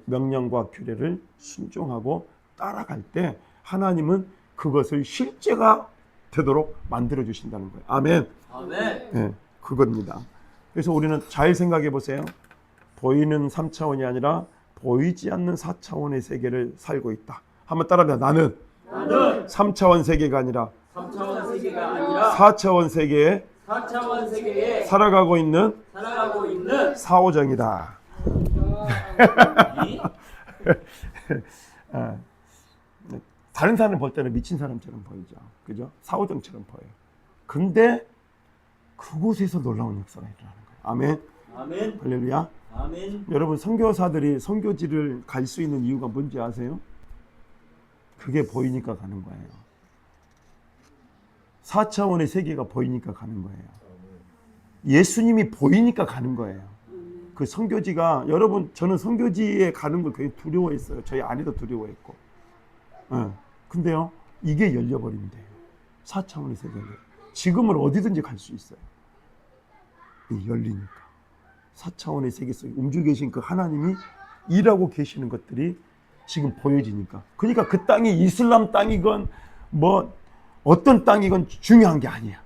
명령과 규례를 순종하고 따라갈 때 하나님은 그것을 실제가 되도록 만들어 주신다는 거예요. 아멘. 아멘. 네, 그겁니다. 그래서 우리는 잘 생각해 보세요. 보이는 3차원이 아니라 보이지 않는 4차원의 세계를 살고 있다. 한번 따라합니다. 나는 3차원 세계가 아니라 3차원 세계가 아니라 4차원 세계에 4차원 세계에 살아가고 있는 사오정이다. 다른 사람 볼 때는 미친 사람처럼 보이죠. 그죠? 사오정처럼 보여요. 근데 그곳에서 놀라운 역사가 일어나는 거예요. 아멘. 아멘. 할렐루야. 아멘. 여러분 선교사들이 선교지를 갈 수 있는 이유가 뭔지 아세요? 그게 보이니까 가는 거예요. 4차원의 세계가 보이니까 가는 거예요. 예수님이 보이니까 가는 거예요. 그 선교지가 여러분 저는 선교지에 가는 걸 굉장히 두려워했어요. 저희 아내도 두려워했고. 근데요 이게 열려버리면 돼요. 4차원의 세계를. 지금은 어디든지 갈 수 있어요. 열리니까. 4차원의 세계 속에 움직여 계신 그 하나님이 일하고 계시는 것들이 지금 보여지니까. 그러니까 그 땅이 이슬람 땅이건 뭐 어떤 땅이건 중요한 게 아니야.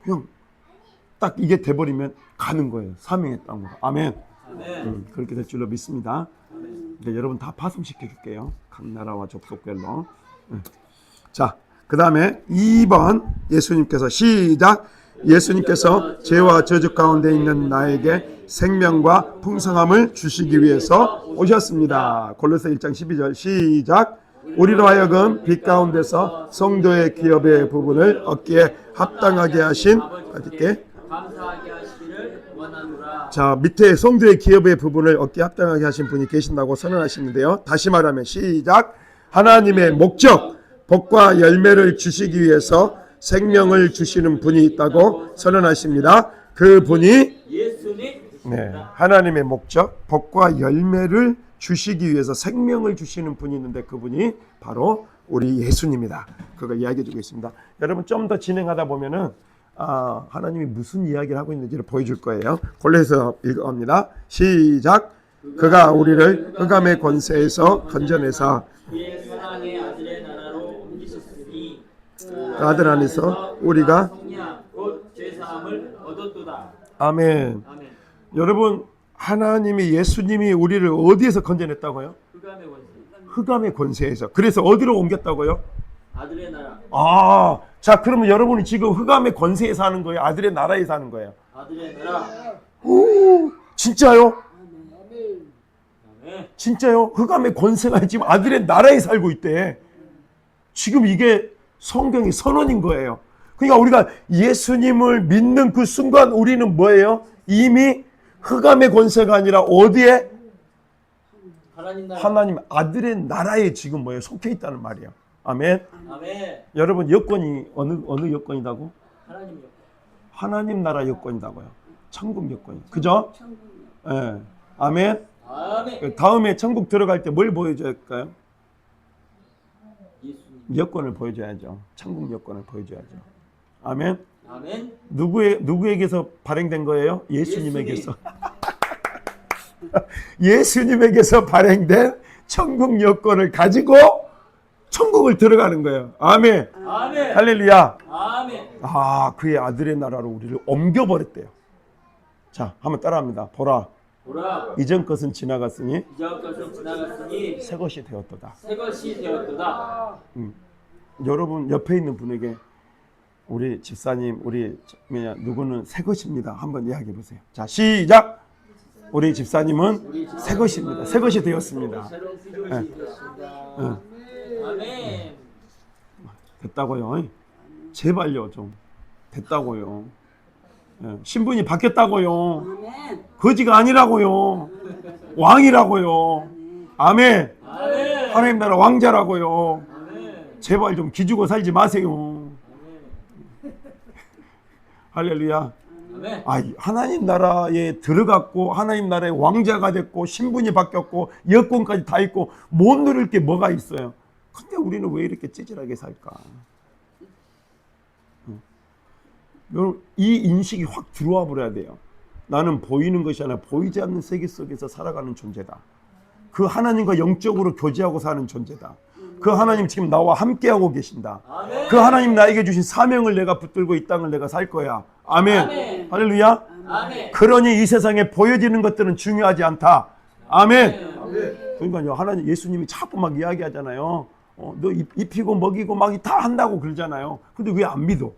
그냥 딱 이게 돼버리면 가는 거예요. 사명의 땅으로. 아멘. 아멘. 그렇게 될 줄로 믿습니다. 근데 여러분 다 파송시켜 줄게요. 각 나라와 접속별로. 자, 그 다음에 2번 예수님께서 시작. 예수님께서 죄와 저주 가운데 있는 나에게 생명과 풍성함을 주시기 위해서 오셨습니다. 골로새 1장 12절 시작. 우리로 하여금 빛 가운데서 성도의 기업의 부분을 얻기에 합당하게 하신 아버지께 감사하게 하시기를 원하노라. 자, 밑에 성도의 기업의 부분을 얻기에 합당하게 하신 분이 계신다고 선언하시는데요. 다시 말하면 시작. 하나님의 목적, 복과 열매를 주시기 위해서 생명을 주시는 분이 있다고 선언하십니다. 그 분이 예수님 네, 하나님의 목적, 복과 열매를 주시기 위해서 생명을 주시는 분이 있는데 그분이 바로 우리 예수님이다. 그걸 이야기해 주고 있습니다. 여러분 좀 더 진행하다 보면은 하나님이 무슨 이야기를 하고 있는지를 보여줄 거예요. 골로새서 읽어봅니다. 시작. 그가 우리를 흑암의 권세에서 건져내사 그의 사랑의 아들의 나라로 옮기셨으니 그 아들 안에서 우리가 성량 곧 죄사함을 얻었도다. 아멘. 아멘. 여러분 하나님이 예수님이 우리를 어디에서 건져냈다고요? 흑암의 권세. 흑암의 권세에서. 그래서 어디로 옮겼다고요? 아들의 나라. 자 그러면 여러분이 지금 흑암의 권세에 사는 거예요? 아들의 나라에 사는 거예요? 아들의 나라. 오, 진짜요? 아멘. 진짜요? 흑암의 권세가 지금 아들의 나라에 살고 있대. 지금 이게 성경의 선언인 거예요. 그러니까 우리가 예수님을 믿는 그 순간 우리는 뭐예요? 이미 흑암의 권세가 아니라 어디에? 하나님 나라. 하나님 아들의 나라에 지금 뭐예요? 속해 있다는 말이에요. 아멘. 아멘. 여러분 여건이 어느 여건이라고? 하나님 여. 하나님 나라 여건이라고요. 천국 여건. 그죠? 예. 아멘. 아멘. 다음에 천국 들어갈 때 뭘 보여줘야 할까요? 예수님. 여건을 보여줘야죠. 천국 여건을 보여줘야죠. 아멘. 아멘. 누구에게서 발행된 거예요? 예수님에게서. 예수님에게서 발행된 천국 여건을 가지고 천국을 들어가는 거예요. 아멘. 아멘. 할렐루야. 아멘. 그의 아들의 나라로 우리를 옮겨버렸대요. 자, 한번 따라합니다. 보라. 보라. 이전 것은 지나갔으니 이전 것은 지나갔으니 새 것이 되었도다. 새 것이 되었도다. 여러분 옆에 있는 분에게 우리 집사님, 우리 누구는 새 것입니다. 한번 이야기해 보세요. 자, 시작. 우리 집사님은 새 것입니다. 새 것이 되었습니다. 새로운 피조물이 되었습니다. 아멘. 됐다고요. 제발요 좀. 됐다고요. 신분이 바뀌었다고요. 거지가 아니라고요. 왕이라고요. 아멘. 아멘. 하나님 나라 왕자라고요. 아멘. 제발 좀 기죽어 살지 마세요. 할렐루야. 아멘. 하나님 나라에 들어갔고 하나님 나라의 왕자가 됐고 신분이 바뀌었고 여권까지 다 있고 못 누릴 게 뭐가 있어요. 근데 우리는 왜 이렇게 찌질하게 살까? 여러분 이 인식이 확 들어와 버려야 돼요. 나는 보이는 것이 아니라 보이지 않는 세계 속에서 살아가는 존재다. 그 하나님과 영적으로 교제하고 사는 존재다. 그 하나님 지금 나와 함께하고 계신다. 아멘. 그 하나님 나에게 주신 사명을 내가 붙들고 이 땅을 내가 살 거야. 아멘. 아멘. 할렐루야. 아멘. 그러니 이 세상에 보여지는 것들은 중요하지 않다. 아멘. 아멘. 그러니까요 하나님 예수님이 자꾸 막 이야기하잖아요. 너 입히고 먹이고 막 다 한다고 그러잖아요. 근데 왜 안 믿어?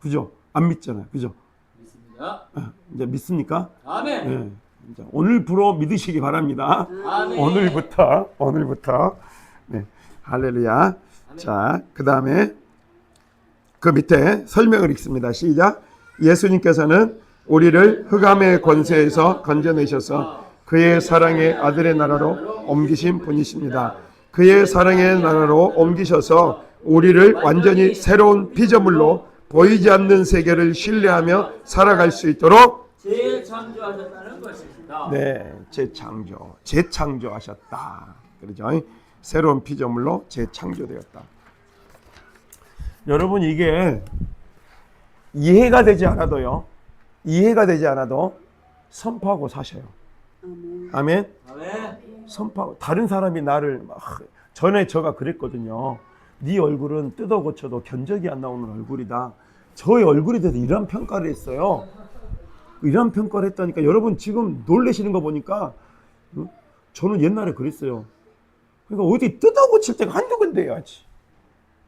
그죠? 안 믿잖아요. 그죠? 믿습니다. 이제 믿습니까? 아멘. 네. 이제 오늘부로 믿으시기 바랍니다. 아멘. 오늘부터. 네. 할렐루야. 자, 그 다음에 그 밑에 설명을 읽습니다. 시작. 예수님께서는 우리를 흑암의 권세에서 건져내셔서 그의 사랑의 아들의 나라로 옮기신 분이십니다. 그의 사랑의 나라로 옮기셔서 우리를 완전히 새로운 피조물로 보이지 않는 세계를 신뢰하며 살아갈 수 있도록 재창조하셨다는 것입니다. 네, 재창조하셨다. 그러죠? 새로운 피조물로 재창조되었다. 여러분 이게 이해가 되지 않아도 선포하고 사셔요. 아멘. 아멘. 선포하고 다른 사람이 나를 전에 제가 그랬거든요. 네 얼굴은 뜯어 고쳐도 견적이 안 나오는 얼굴이다. 저의 얼굴에 대해서 이런 평가를 했어요. 이런 평가를 했다니까 여러분 지금 놀라시는 거 보니까 저는 옛날에 그랬어요. 그러니까 어디 뜯어 고칠 때가 한두 군데 해야지.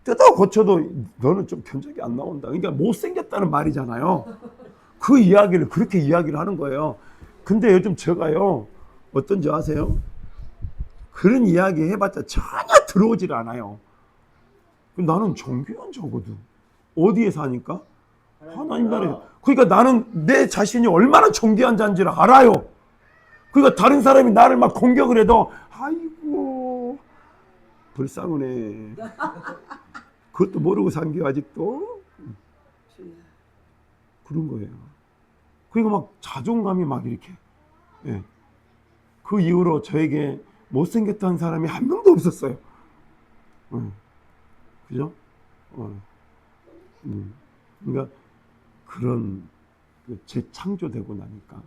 뜯어 고쳐도 너는 좀 견적이 안 나온다. 그러니까 못생겼다는 말이잖아요. 그 이야기를 그렇게 이야기를 하는 거예요. 근데 요즘 제가요 어떤지 아세요? 그런 이야기 해봤자 전혀 들어오질 않아요. 나는 정교한자거든. 어디에 사니까? 하나님 나라에. 그러니까 나는 내 자신이 얼마나 정교한 자인지를 알아요. 그러니까 다른 사람이 나를 막 공격을 해도 아이고 불쌍하네. 그것도 모르고 산겨 아직도. 그런 거예요. 그리고 막 자존감이 막 이렇게. 예. 그 이후로 저에게 못생겼다는 사람이 한 명도 없었어요. 그죠? 그러니까 그런 재창조되고 나니까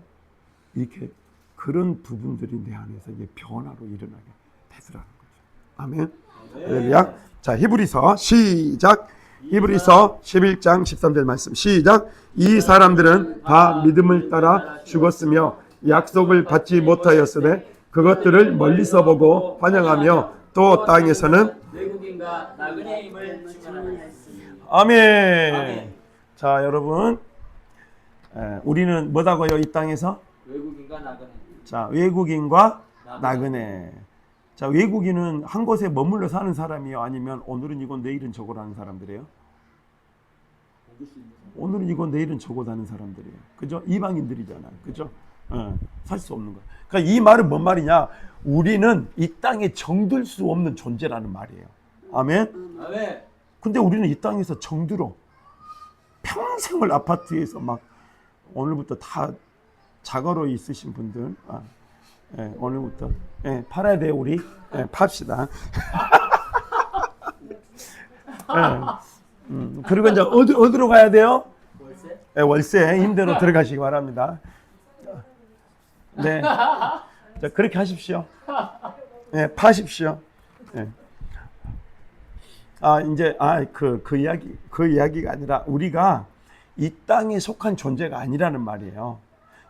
이렇게 그런 부분들이 내 안에서 이제 변화로 일어나게 되더라는 거죠. 아멘. 할렐루야. 자, 히브리서 시작. 히브리서 11장 13절 말씀 시작. 이 사람들은 다 믿음을 따라 죽었으며 약속을 받지 못하였으되 그것들을 멀리서 보고 환영하며 또 땅에서는 외국인과 나그네임을 칭찬하니. 아멘. 아멘. 자, 여러분, 우리는 뭐다고요? 이 땅에서? 외국인과 나그네. 자, 외국인과 나그네. 자, 외국인은 한 곳에 머물러 사는 사람이요? 아니면 오늘은 이건 내일은 저거라는 사람들이에요? 오늘은 이건 내일은 저거라는 사람들이에요. 그죠? 이방인들이잖아요. 그죠? 살 수 없는 거예요. 그러니까 이 말은 뭔 말이냐? 우리는 이 땅에 정들 수 없는 존재라는 말이에요. 아멘? 아멘. 근데 우리는 이 땅에서 정들어. 평생을 아파트에서 막 오늘부터 다 자가로 있으신 분들, 오늘부터 팔아야 돼요, 우리. 팝시다. 그리고 이제 어디로 가야 돼요? 월세? 월세 임대로 들어가시기 바랍니다. 네, 자, 그렇게 하십시오. 파십시오. 이제 그 이야기가 아니라 우리가 이 땅에 속한 존재가 아니라는 말이에요.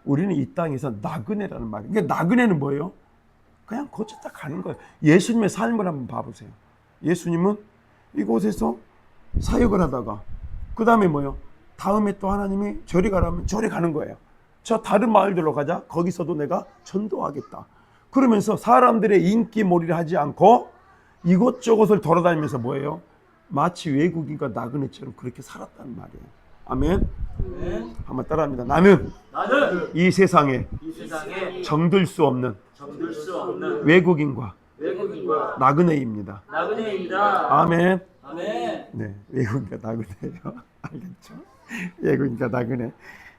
우리는 이 땅에서 나그네라는 말이에요. 그러니까 나그네는 뭐예요? 그냥 거쳤다 가는 거예요. 예수님의 삶을 한번 봐보세요. 예수님은 이곳에서 사역을 하다가 그 다음에 뭐예요? 다음에 또 하나님이 저리 가라면 저리 가는 거예요. 저 다른 마을들로 가자. 거기서도 내가 전도하겠다. 그러면서 사람들의 인기몰이를 하지 않고 이곳저곳을 돌아다니면서 뭐예요? 마치 외국인과 나그네처럼 그렇게 살았다는 말이에요. 아멘. 네. 한번 따라합니다. 나는 이 세상에 정들 수 없는 외국인과 나그네입니다. 나그네입니다. 아멘. 아멘. 네, 외국인과 나그네요. 알겠죠? 외국인과 나그네.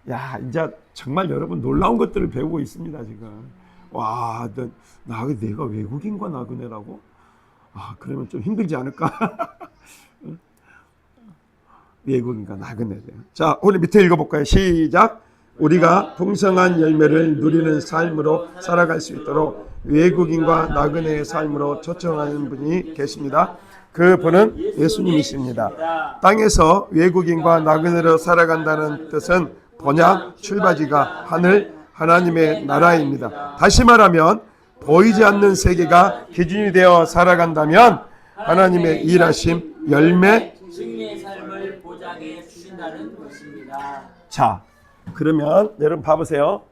야, 이제 정말 여러분 놀라운 것들을 배우고 있습니다 지금. 와, 내가 외국인과 나그네라고? 그러면 좀 힘들지 않을까? 외국인과 나그네래요. 자, 오늘 밑에 읽어볼까요? 시작. 우리가 풍성한 열매를 누리는 삶으로 살아갈 수 있도록 외국인과 나그네의 삶으로 초청하는 분이 계십니다. 그 분은 예수님이십니다. 땅에서 외국인과 나그네로 살아간다는 뜻은 번역 출바지가 하늘 하나님의 나라입니다. 다시 말하면 보이지 않는 세계가 기준이 되어 살아간다면 하나님의 일하심, 열매, 승리의 삶을 보장해 주신다는 것입니다. 자, 그러면 여러분 봐보세요.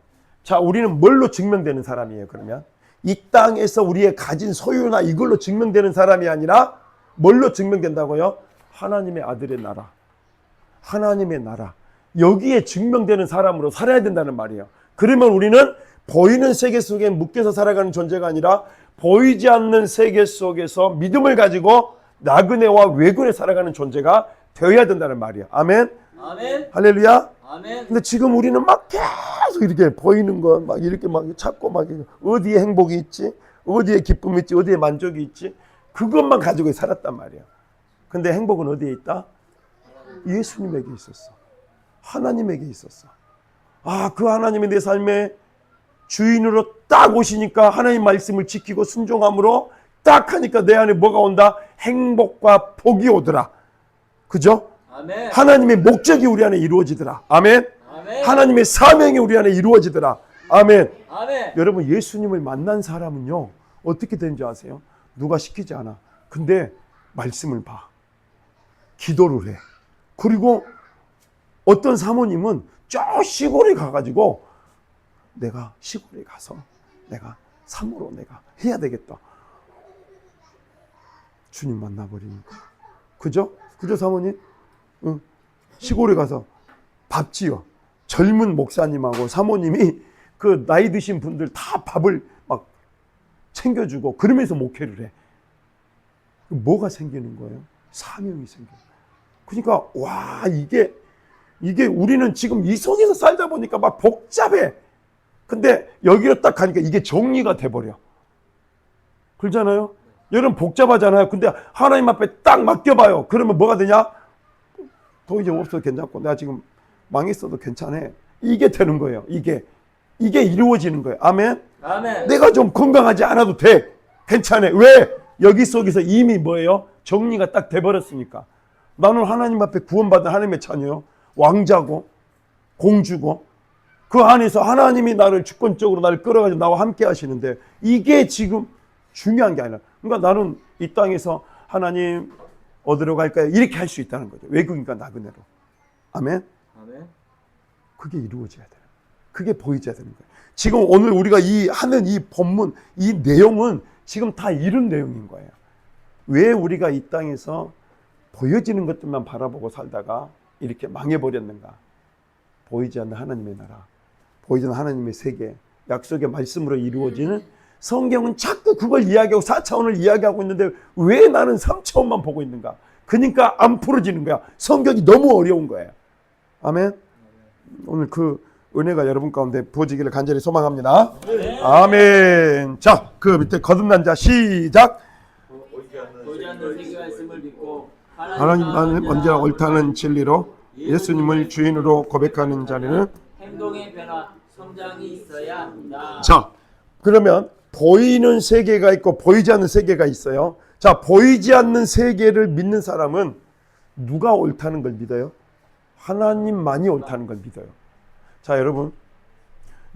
자, 우리는 뭘로 증명되는 사람이에요? 그러면 이 땅에서 우리의 가진 소유나 이걸로 증명되는 사람이 아니라 뭘로 증명된다고요? 하나님의 아들의 나라, 하나님의 나라, 여기에 증명되는 사람으로 살아야 된다는 말이에요. 그러면 우리는 보이는 세계 속에 묶여서 살아가는 존재가 아니라 보이지 않는 세계 속에서 믿음을 가지고 나그네와 외근에 살아가는 존재가 되어야 된다는 말이에요. 아멘. 아멘. 할렐루야. 아멘. 근데 지금 우리는 막 계속 이렇게 보이는 거 막 이렇게 막 찾고 막 어디에 행복이 있지, 어디에 기쁨이 있지, 어디에 만족이 있지, 그것만 가지고 살았단 말이에요. 근데 행복은 어디에 있다? 예수님에게 있었어. 하나님에게 있었어. 그 하나님이 내 삶의 주인으로 딱 오시니까 하나님 말씀을 지키고 순종함으로 딱 하니까 내 안에 뭐가 온다? 행복과 복이 오더라. 그죠? 아멘. 하나님의 목적이 우리 안에 이루어지더라. 아멘. 아멘. 하나님의 사명이 우리 안에 이루어지더라. 아멘. 아멘. 여러분, 예수님을 만난 사람은요, 어떻게 되는지 아세요? 누가 시키지 않아. 근데 말씀을 봐. 기도를 해. 그리고 어떤 사모님은 저 시골에 가가지고 내가 시골에 가서 내가 사모로 내가 해야 되겠다. 주님 만나버리니까. 그죠? 그죠, 사모님? 응. 시골에 가서 밥 지어. 젊은 목사님하고 사모님이 그 나이 드신 분들 다 밥을 막 챙겨주고 그러면서 목회를 해. 뭐가 생기는 거예요? 사명이 생겨요. 그러니까 와, 이게 이게 우리는 지금 이 속에서 살다 보니까 막 복잡해. 근데 여기로 딱 가니까 이게 정리가 돼버려. 그렇잖아요? 여러분 복잡하잖아요. 근데 하나님 앞에 딱 맡겨봐요. 그러면 뭐가 되냐? 더 이제 없어도 괜찮고 내가 지금 망했어도 괜찮아. 이게 되는 거예요. 이게 이루어지는 거예요. 아멘? 아멘. 내가 좀 건강하지 않아도 돼. 괜찮아. 왜? 여기 속에서 이미 뭐예요? 정리가 딱 돼버렸으니까. 나는 하나님 앞에 구원받은 하나님의 자녀요. 왕자고 공주고 그 안에서 하나님이 나를 주권적으로 나를 끌어가지고 나와 함께 하시는데 이게 지금 중요한 게 아니라 그러니까 나는 이 땅에서 하나님 어디로 갈까요? 이렇게 할 수 있다는 거죠. 외국인과 나그네로. 아멘? 아멘. 그게 이루어져야 돼요. 그게 보이져야 되는 거예요. 지금 오늘 우리가 하는 이 본문, 이 내용은 지금 다 이런 내용인 거예요. 왜 우리가 이 땅에서 보여지는 것들만 바라보고 살다가 이렇게 망해버렸는가? 보이지 않는 하나님의 나라, 보이지 않는 하나님의 세계, 약속의 말씀으로 이루어지는 성경은 자꾸 그걸 이야기하고 4차원을 이야기하고 있는데 왜 나는 3차원만 보고 있는가? 그러니까 안 풀어지는 거야. 성경이 너무 어려운 거예요. 아멘? 오늘 그 은혜가 여러분 가운데 부어지기를 간절히 소망합니다. 아멘. 자, 그 밑에 거듭난 자 시작. 보이지 않는 세계가 있음을 믿고 하나님만은 언제나 옳다는 진리로 예수님을 주인으로 고백하는 자리는 행동의 변화, 성장이 있어야 합니다. 자, 그러면 보이는 세계가 있고 보이지 않는 세계가 있어요. 자, 보이지 않는 세계를 믿는 사람은 누가 옳다는 걸 믿어요? 하나님만이 옳다는 걸 믿어요. 자, 여러분,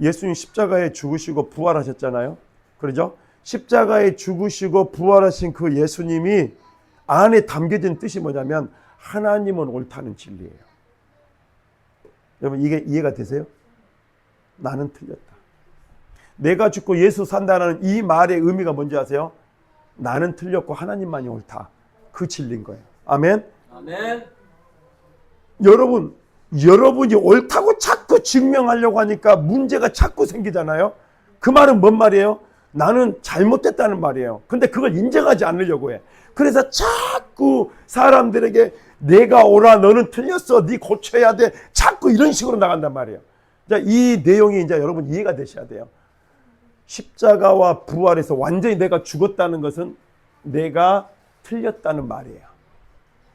예수님 십자가에 죽으시고 부활하셨잖아요. 그러죠? 십자가에 죽으시고 부활하신 그 예수님이 안에 담겨진 뜻이 뭐냐면 하나님은 옳다는 진리예요. 여러분, 이게 이해가 되세요? 나는 틀렸다. 내가 죽고 예수 산다는 이 말의 의미가 뭔지 아세요? 나는 틀렸고 하나님만이 옳다. 그 진리인 거예요. 아멘? 아멘. 여러분이 옳다고 자꾸 증명하려고 하니까 문제가 자꾸 생기잖아요. 그 말은 뭔 말이에요? 나는 잘못됐다는 말이에요. 근데 그걸 인정하지 않으려고 해. 그래서 자꾸 사람들에게 내가 옳아, 너는 틀렸어, 네 고쳐야 돼. 자꾸 이런 식으로 나간단 말이에요. 자, 이 내용이 이제 여러분 이해가 되셔야 돼요. 십자가와 부활에서 완전히 내가 죽었다는 것은 내가 틀렸다는 말이에요.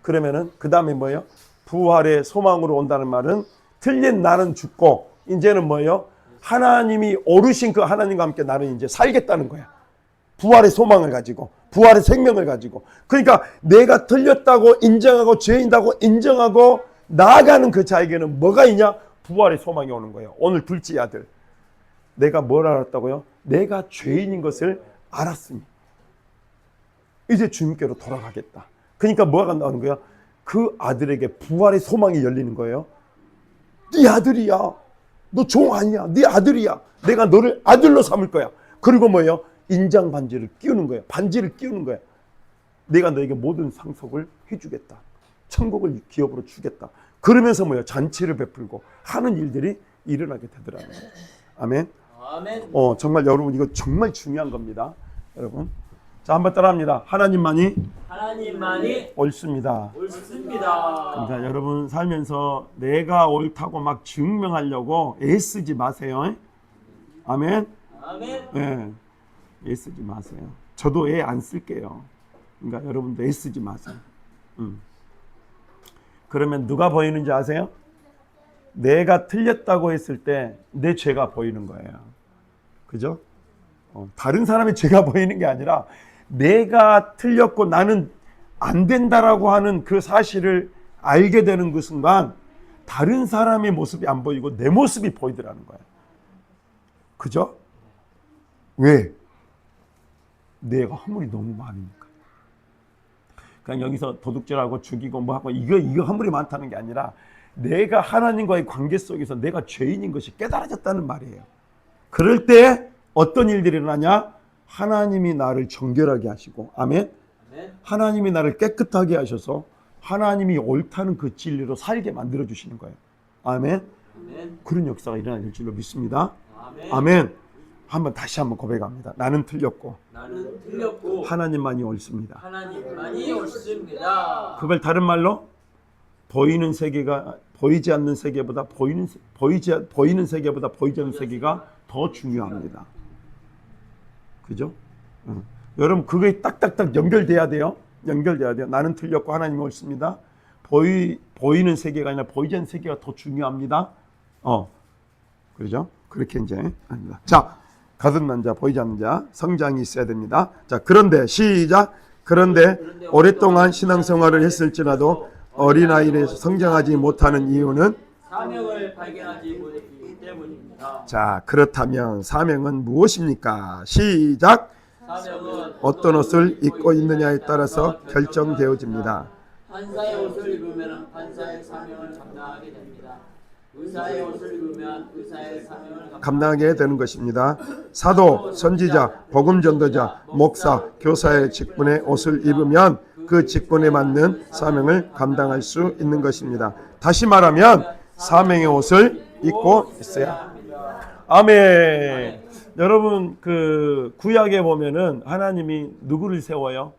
그러면은 그 다음에 뭐예요? 부활의 소망으로 온다는 말은 틀린 나는 죽고 이제는 뭐예요? 하나님이 오르신 그 하나님과 함께 나는 이제 살겠다는 거야. 부활의 소망을 가지고 부활의 생명을 가지고. 그러니까 내가 틀렸다고 인정하고 죄인다고 인정하고 나아가는 그 자에게는 뭐가 있냐? 부활의 소망이 오는 거예요. 오늘 둘째 아들, 내가 뭘 알았다고요? 내가 죄인인 것을 알았으니 이제 주님께로 돌아가겠다. 그러니까 뭐가 나오는 거야? 그 아들에게 부활의 소망이 열리는 거예요. 네 아들이야. 너 종 아니야. 네 아들이야. 내가 너를 아들로 삼을 거야. 그리고 뭐예요? 인장 반지를 끼우는 거예요. 반지를 끼우는 거예요. 내가 너에게 모든 상속을 해주겠다. 천국을 기업으로 주겠다. 그러면서 뭐예요? 잔치를 베풀고 하는 일들이 일어나게 되더라고요. 아멘. 아멘. 정말 여러분 이거 정말 중요한 겁니다. 여러분. 자, 한번 따라합니다. 하나님만이 옳습니다. 옳습니다. 그러니까 여러분 살면서 내가 옳다고 막 증명하려고 애쓰지 마세요. 아멘. 아멘. 네, 애쓰지 마세요. 저도 애 안 쓸게요. 그러니까 여러분도 애쓰지 마세요. 그러면 누가 보이는지 아세요? 내가 틀렸다고 했을 때 내 죄가 보이는 거예요. 그죠? 다른 사람의 죄가 보이는 게 아니라 내가 틀렸고 나는 안 된다라고 하는 그 사실을 알게 되는 그 순간 다른 사람의 모습이 안 보이고 내 모습이 보이더라는 거예요. 그죠? 왜? 내가 허물이 너무 많으니까. 그냥 여기서 도둑질하고 죽이고 뭐하고 이거 허물이 많다는 게 아니라 내가 하나님과의 관계 속에서 내가 죄인인 것이 깨달아졌다는 말이에요. 그럴 때 어떤 일들이 일어나냐? 하나님이 나를 정결하게 하시고, 아멘? 하나님이 나를 깨끗하게 하셔서 하나님이 옳다는 그 진리로 살게 만들어 주시는 거예요. 아멘? 그런 역사가 일어날 줄로 믿습니다. 아멘. 다시 한번 고백합니다. 나는 틀렸고 하나님만이 옳습니다. 하나님만이 옳습니다. 그걸 다른 말로 보이는 세계가 보이지 않는 세계보다 보이는 세계보다 보이지 않는 세계가 더 중요합니다. 그죠? 여러분 그게 딱딱딱 연결돼야 돼요. 연결돼야 돼요. 나는 틀렸고 하나님이 옳습니다. 보이는 세계가 아니라 보이지 않는 세계가 더 중요합니다. 그러죠? 그렇게 이제 아닙니다. 자, 거듭난 자, 보이지 않는 자, 성장이 있어야 됩니다. 자, 그런데 시작. 그런데 오랫동안 신앙생활을 했을지라도 어린아이에서 성장하지 못하는 이유는 사명을 발견하지 못했기 때문입니다. 자, 그렇다면 사명은 무엇입니까? 시작. 사명은 어떤 옷을 입고 있느냐에 따라서 결정되어집니다. 판사의 옷을 입으면 판사의 사명을 감당하게 됩니다. 의사의 옷을 입으면 의사의 사명을 감당하게 되는 것입니다. 사도, 선지자, 복음 전도자, 목사, 교사의 직분의 옷을 입으면 그 직분에 맞는 사명을 감당할 수 있는 것입니다. 다시 말하면 사명의 옷을 입고 있어야 합니다. 아멘. 여러분 그 구약에 보면은 하나님이 누구를 세워요?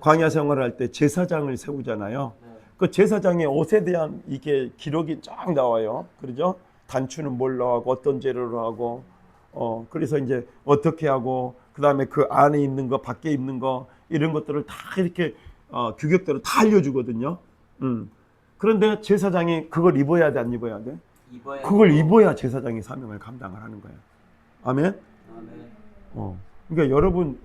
광야 생활을 할 때 제사장을 세우잖아요. 그 제사장의 옷에 대한 이게 기록이 쫙 나와요. 그러죠? 단추는 뭘로 하고 어떤 재료로 하고 그래서 이제 어떻게 하고 그다음에 그 안에 입는 거 밖에 입는 거 이런 것들을 다 이렇게 규격대로 다 알려주거든요. 그런데 제사장이 그걸 입어야 돼, 안 입어야 돼? 그걸 입어야 제사장의 사명을 감당을 하는 거예요. 아멘? 그러니까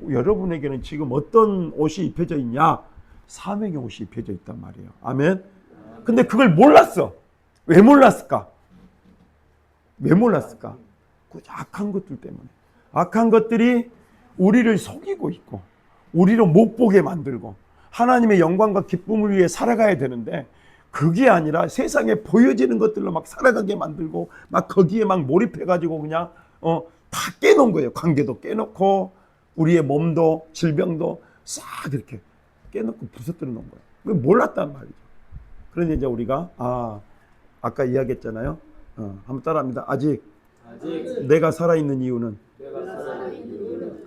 여러분에게는 지금 어떤 옷이 입혀져 있냐? 사명의 옷이 입혀져 있단 말이에요. 아멘? 근데 그걸 몰랐어. 왜 몰랐을까? 왜 몰랐을까? 그 악한 것들 때문에. 악한 것들이 우리를 속이고 있고 우리를 못 보게 만들고 하나님의 영광과 기쁨을 위해 살아가야 되는데 그게 아니라 세상에 보여지는 것들로 막 살아가게 만들고 막 거기에 막 몰입해가지고 그냥 다 깨놓은 거예요. 관계도 깨놓고 우리의 몸도 질병도 싹 이렇게 깨놓고 부서뜨려 놓은 거예요. 그걸 몰랐단 말이죠. 그런데 이제 우리가 아까 이야기했잖아요. 한번 따라합니다. 아직 내가 살아있는 이유는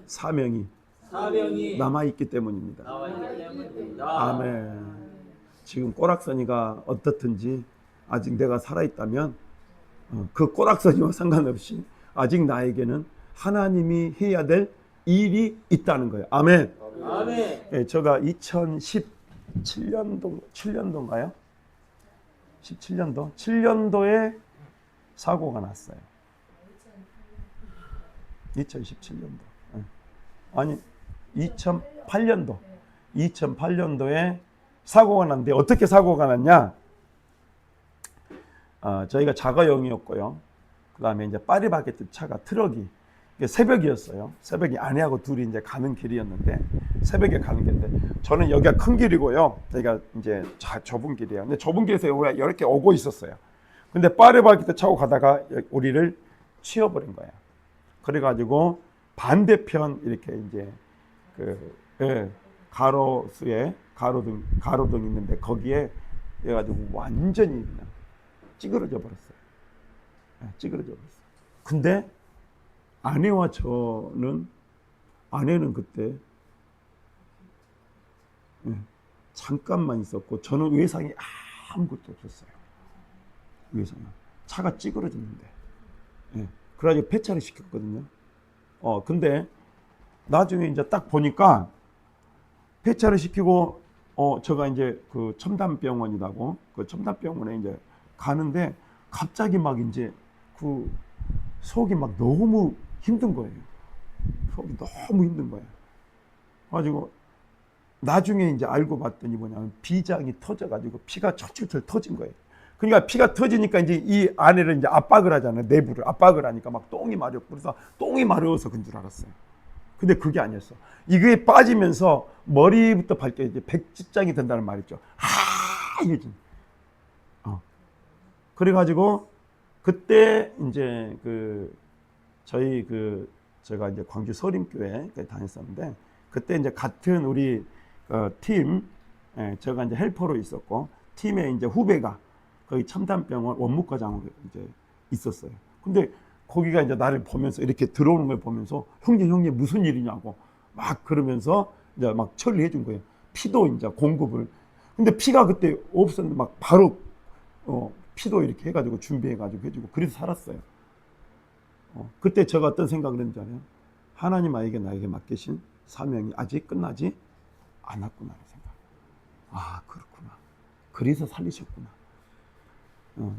사명이 남아있기 때문입니다. 아멘. 지금 꼬락서니가 어떻든지 아직 내가 살아있다면 그 꼬락서니와 상관없이 아직 나에게는 하나님이 해야 될 일이 있다는 거예요. 아멘. 아멘. 네, 제가 2017년도인가요? 7년도에 사고가 났어요. 2017년도. 아니 2008년도에 사고가 났는데 어떻게 사고가 났냐? 저희가 자가용이었고요. 그 다음에 이제 파리바게뜨 차가 트럭이 새벽이었어요. 새벽에 아내하고 둘이 이제 가는 길이었는데 새벽에 가는 길인데 저는 여기가 큰 길이고요. 여기가 이제 좁은 길이에요. 근데 좁은 길에서 이렇게 오고 있었어요. 근데 파리바게뜨 차고 가다가 우리를 치워버린 거예요. 그래가지고 반대편 이렇게 이제 가로수에 가로등 있는데 거기에 해가지고 완전히 그냥 찌그러져 버렸어요. 찌그러져 버렸어요. 근데 아내와 아내는 그때 잠깐만 있었고 저는 외상이 아무것도 없었어요. 외상이 차가 찌그러졌는데 그래가지고 폐차를 시켰거든요. 근데 나중에 이제 딱 보니까 폐차를 시키고 제가 이제 그 첨단병원이라고 그 첨단병원에 이제 가는데 갑자기 막 이제 그 속이 막 너무 힘든 거예요. 속이 너무 힘든 거예요. 가지고 나중에 이제 알고 봤더니 뭐냐면 비장이 터져가지고 피가 철철철 터진 거예요. 그러니까 피가 터지니까 이제 이 안에를 이제 압박을 하잖아요. 내부를 압박을 하니까 막 똥이 마렵고 그래서 똥이 마려워서 그런 줄 알았어요. 근데 그게 아니었어. 이게 빠지면서 머리부터 발끝 이제 백지장이 된다는 말이죠. 하얘진. 그래가지고 그때 이제 제가 이제 광주 서림교회 다녔었는데 그때 이제 같은 우리 팀 제가 이제 헬퍼로 있었고 팀에 이제 후배가 거기 첨단병원 원무과장으로 이제 있었어요. 근데 거기가 이제 나를 보면서 이렇게 들어오는 걸 보면서 형님 무슨 일이냐고 막 그러면서 이제 막 처리해 준 거예요. 피도 이제 공급을. 근데 피가 그때 없었는데 막 바로 피도 이렇게 해가지고 준비해가지고 해주고 그래서 살았어요. 그때 제가 어떤 생각을 했는지 알아요? 하나님 나에게 맡기신 사명이 아직 끝나지 않았구나 생각. 아 그렇구나. 그래서 살리셨구나.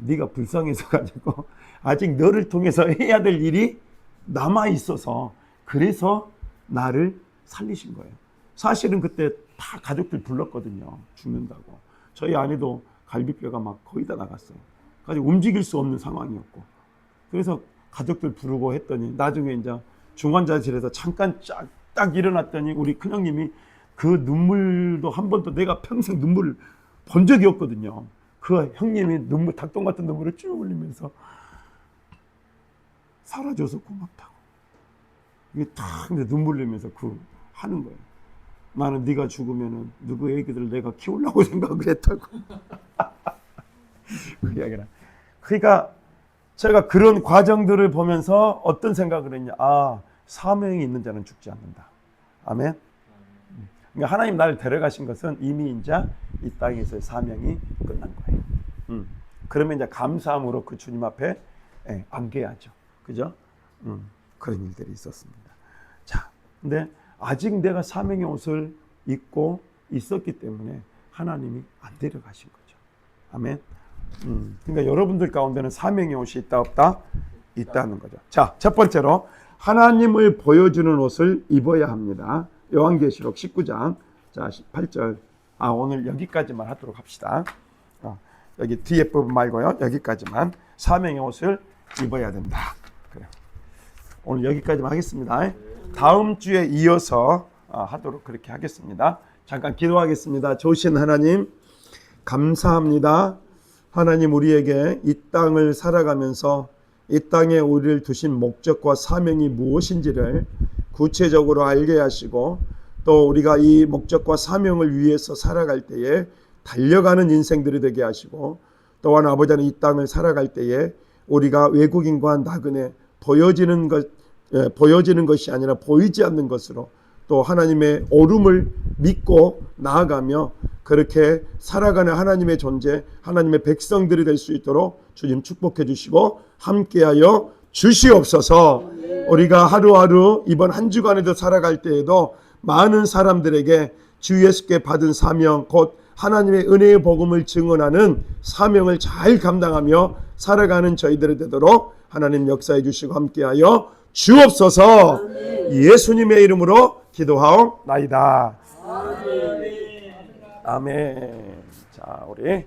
네가 불쌍해서 가지고 아직 너를 통해서 해야 될 일이 남아 있어서 그래서 나를 살리신 거예요. 사실은 그때 다 가족들 불렀거든요. 죽는다고. 저희 아내도 갈비뼈가 막 거의 다 나갔어요. 가지고 움직일 수 없는 상황이었고. 그래서 가족들 부르고 했더니 나중에 이제 중환자실에서 잠깐 딱 일어났더니 우리 큰형님이 그 눈물도 한 번도 내가 평생 눈물을 본 적이 없거든요. 그 형님이 닭똥 같은 눈물을 쭉 흘리면서 살아줘서 고맙다고. 이게 딱 눈물 흘리면서 하는 거예요. 나는 네가 죽으면은 누구 애기들 내가 키우려고 생각을 했다고. 그 이야기라. 그러니까 제가 그런 과정들을 보면서 어떤 생각을 했냐. 아, 사명이 있는 자는 죽지 않는다. 아멘. 그러니까 하나님 나를 데려가신 것은 이미 이제 이 땅에서의 사명이 끝난 거예요. 그러면 이제 감사함으로 그 주님 앞에 안겨야죠. 그죠? 그런 일들이 있었습니다. 자, 근데 아직 내가 사명의 옷을 입고 있었기 때문에 하나님이 안 데려가신 거죠. 아멘. 그러니까 여러분들 가운데는 사명의 옷이 있다 없다? 있다는 거죠. 자, 첫 번째로 하나님을 보여주는 옷을 입어야 합니다. 요한계시록 19장 자 18절. 오늘 여기까지만 하도록 합시다. 여기 뒤에 부분 말고요. 여기까지만 사명의 옷을 입어야 된다. 그래. 오늘 여기까지만 하겠습니다. 다음 주에 이어서 하도록 그렇게 하겠습니다. 잠깐 기도하겠습니다. 좋으신 하나님 감사합니다. 하나님 우리에게 이 땅을 살아가면서 이 땅에 우리를 두신 목적과 사명이 무엇인지를 구체적으로 알게 하시고 또 우리가 이 목적과 사명을 위해서 살아갈 때에 달려가는 인생들이 되게 하시고 또한 아버지는 이 땅을 살아갈 때에 우리가 외국인과 나그네 보여지는 것이 아니라 보이지 않는 것으로 또 하나님의 옳음을 믿고 나아가며 그렇게 살아가는 하나님의 존재, 하나님의 백성들이 될 수 있도록 주님 축복해 주시고 함께하여 주시옵소서. 우리가 하루하루 이번 한 주간에도 살아갈 때에도 많은 사람들에게 주 예수께 받은 사명 곧 하나님의 은혜의 복음을 증언하는 사명을 잘 감당하며 살아가는 저희들이 되도록 하나님 역사해 주시고 함께하여 주옵소서. 예수님의 이름으로 기도하옵나이다. 아멘. 자, 우리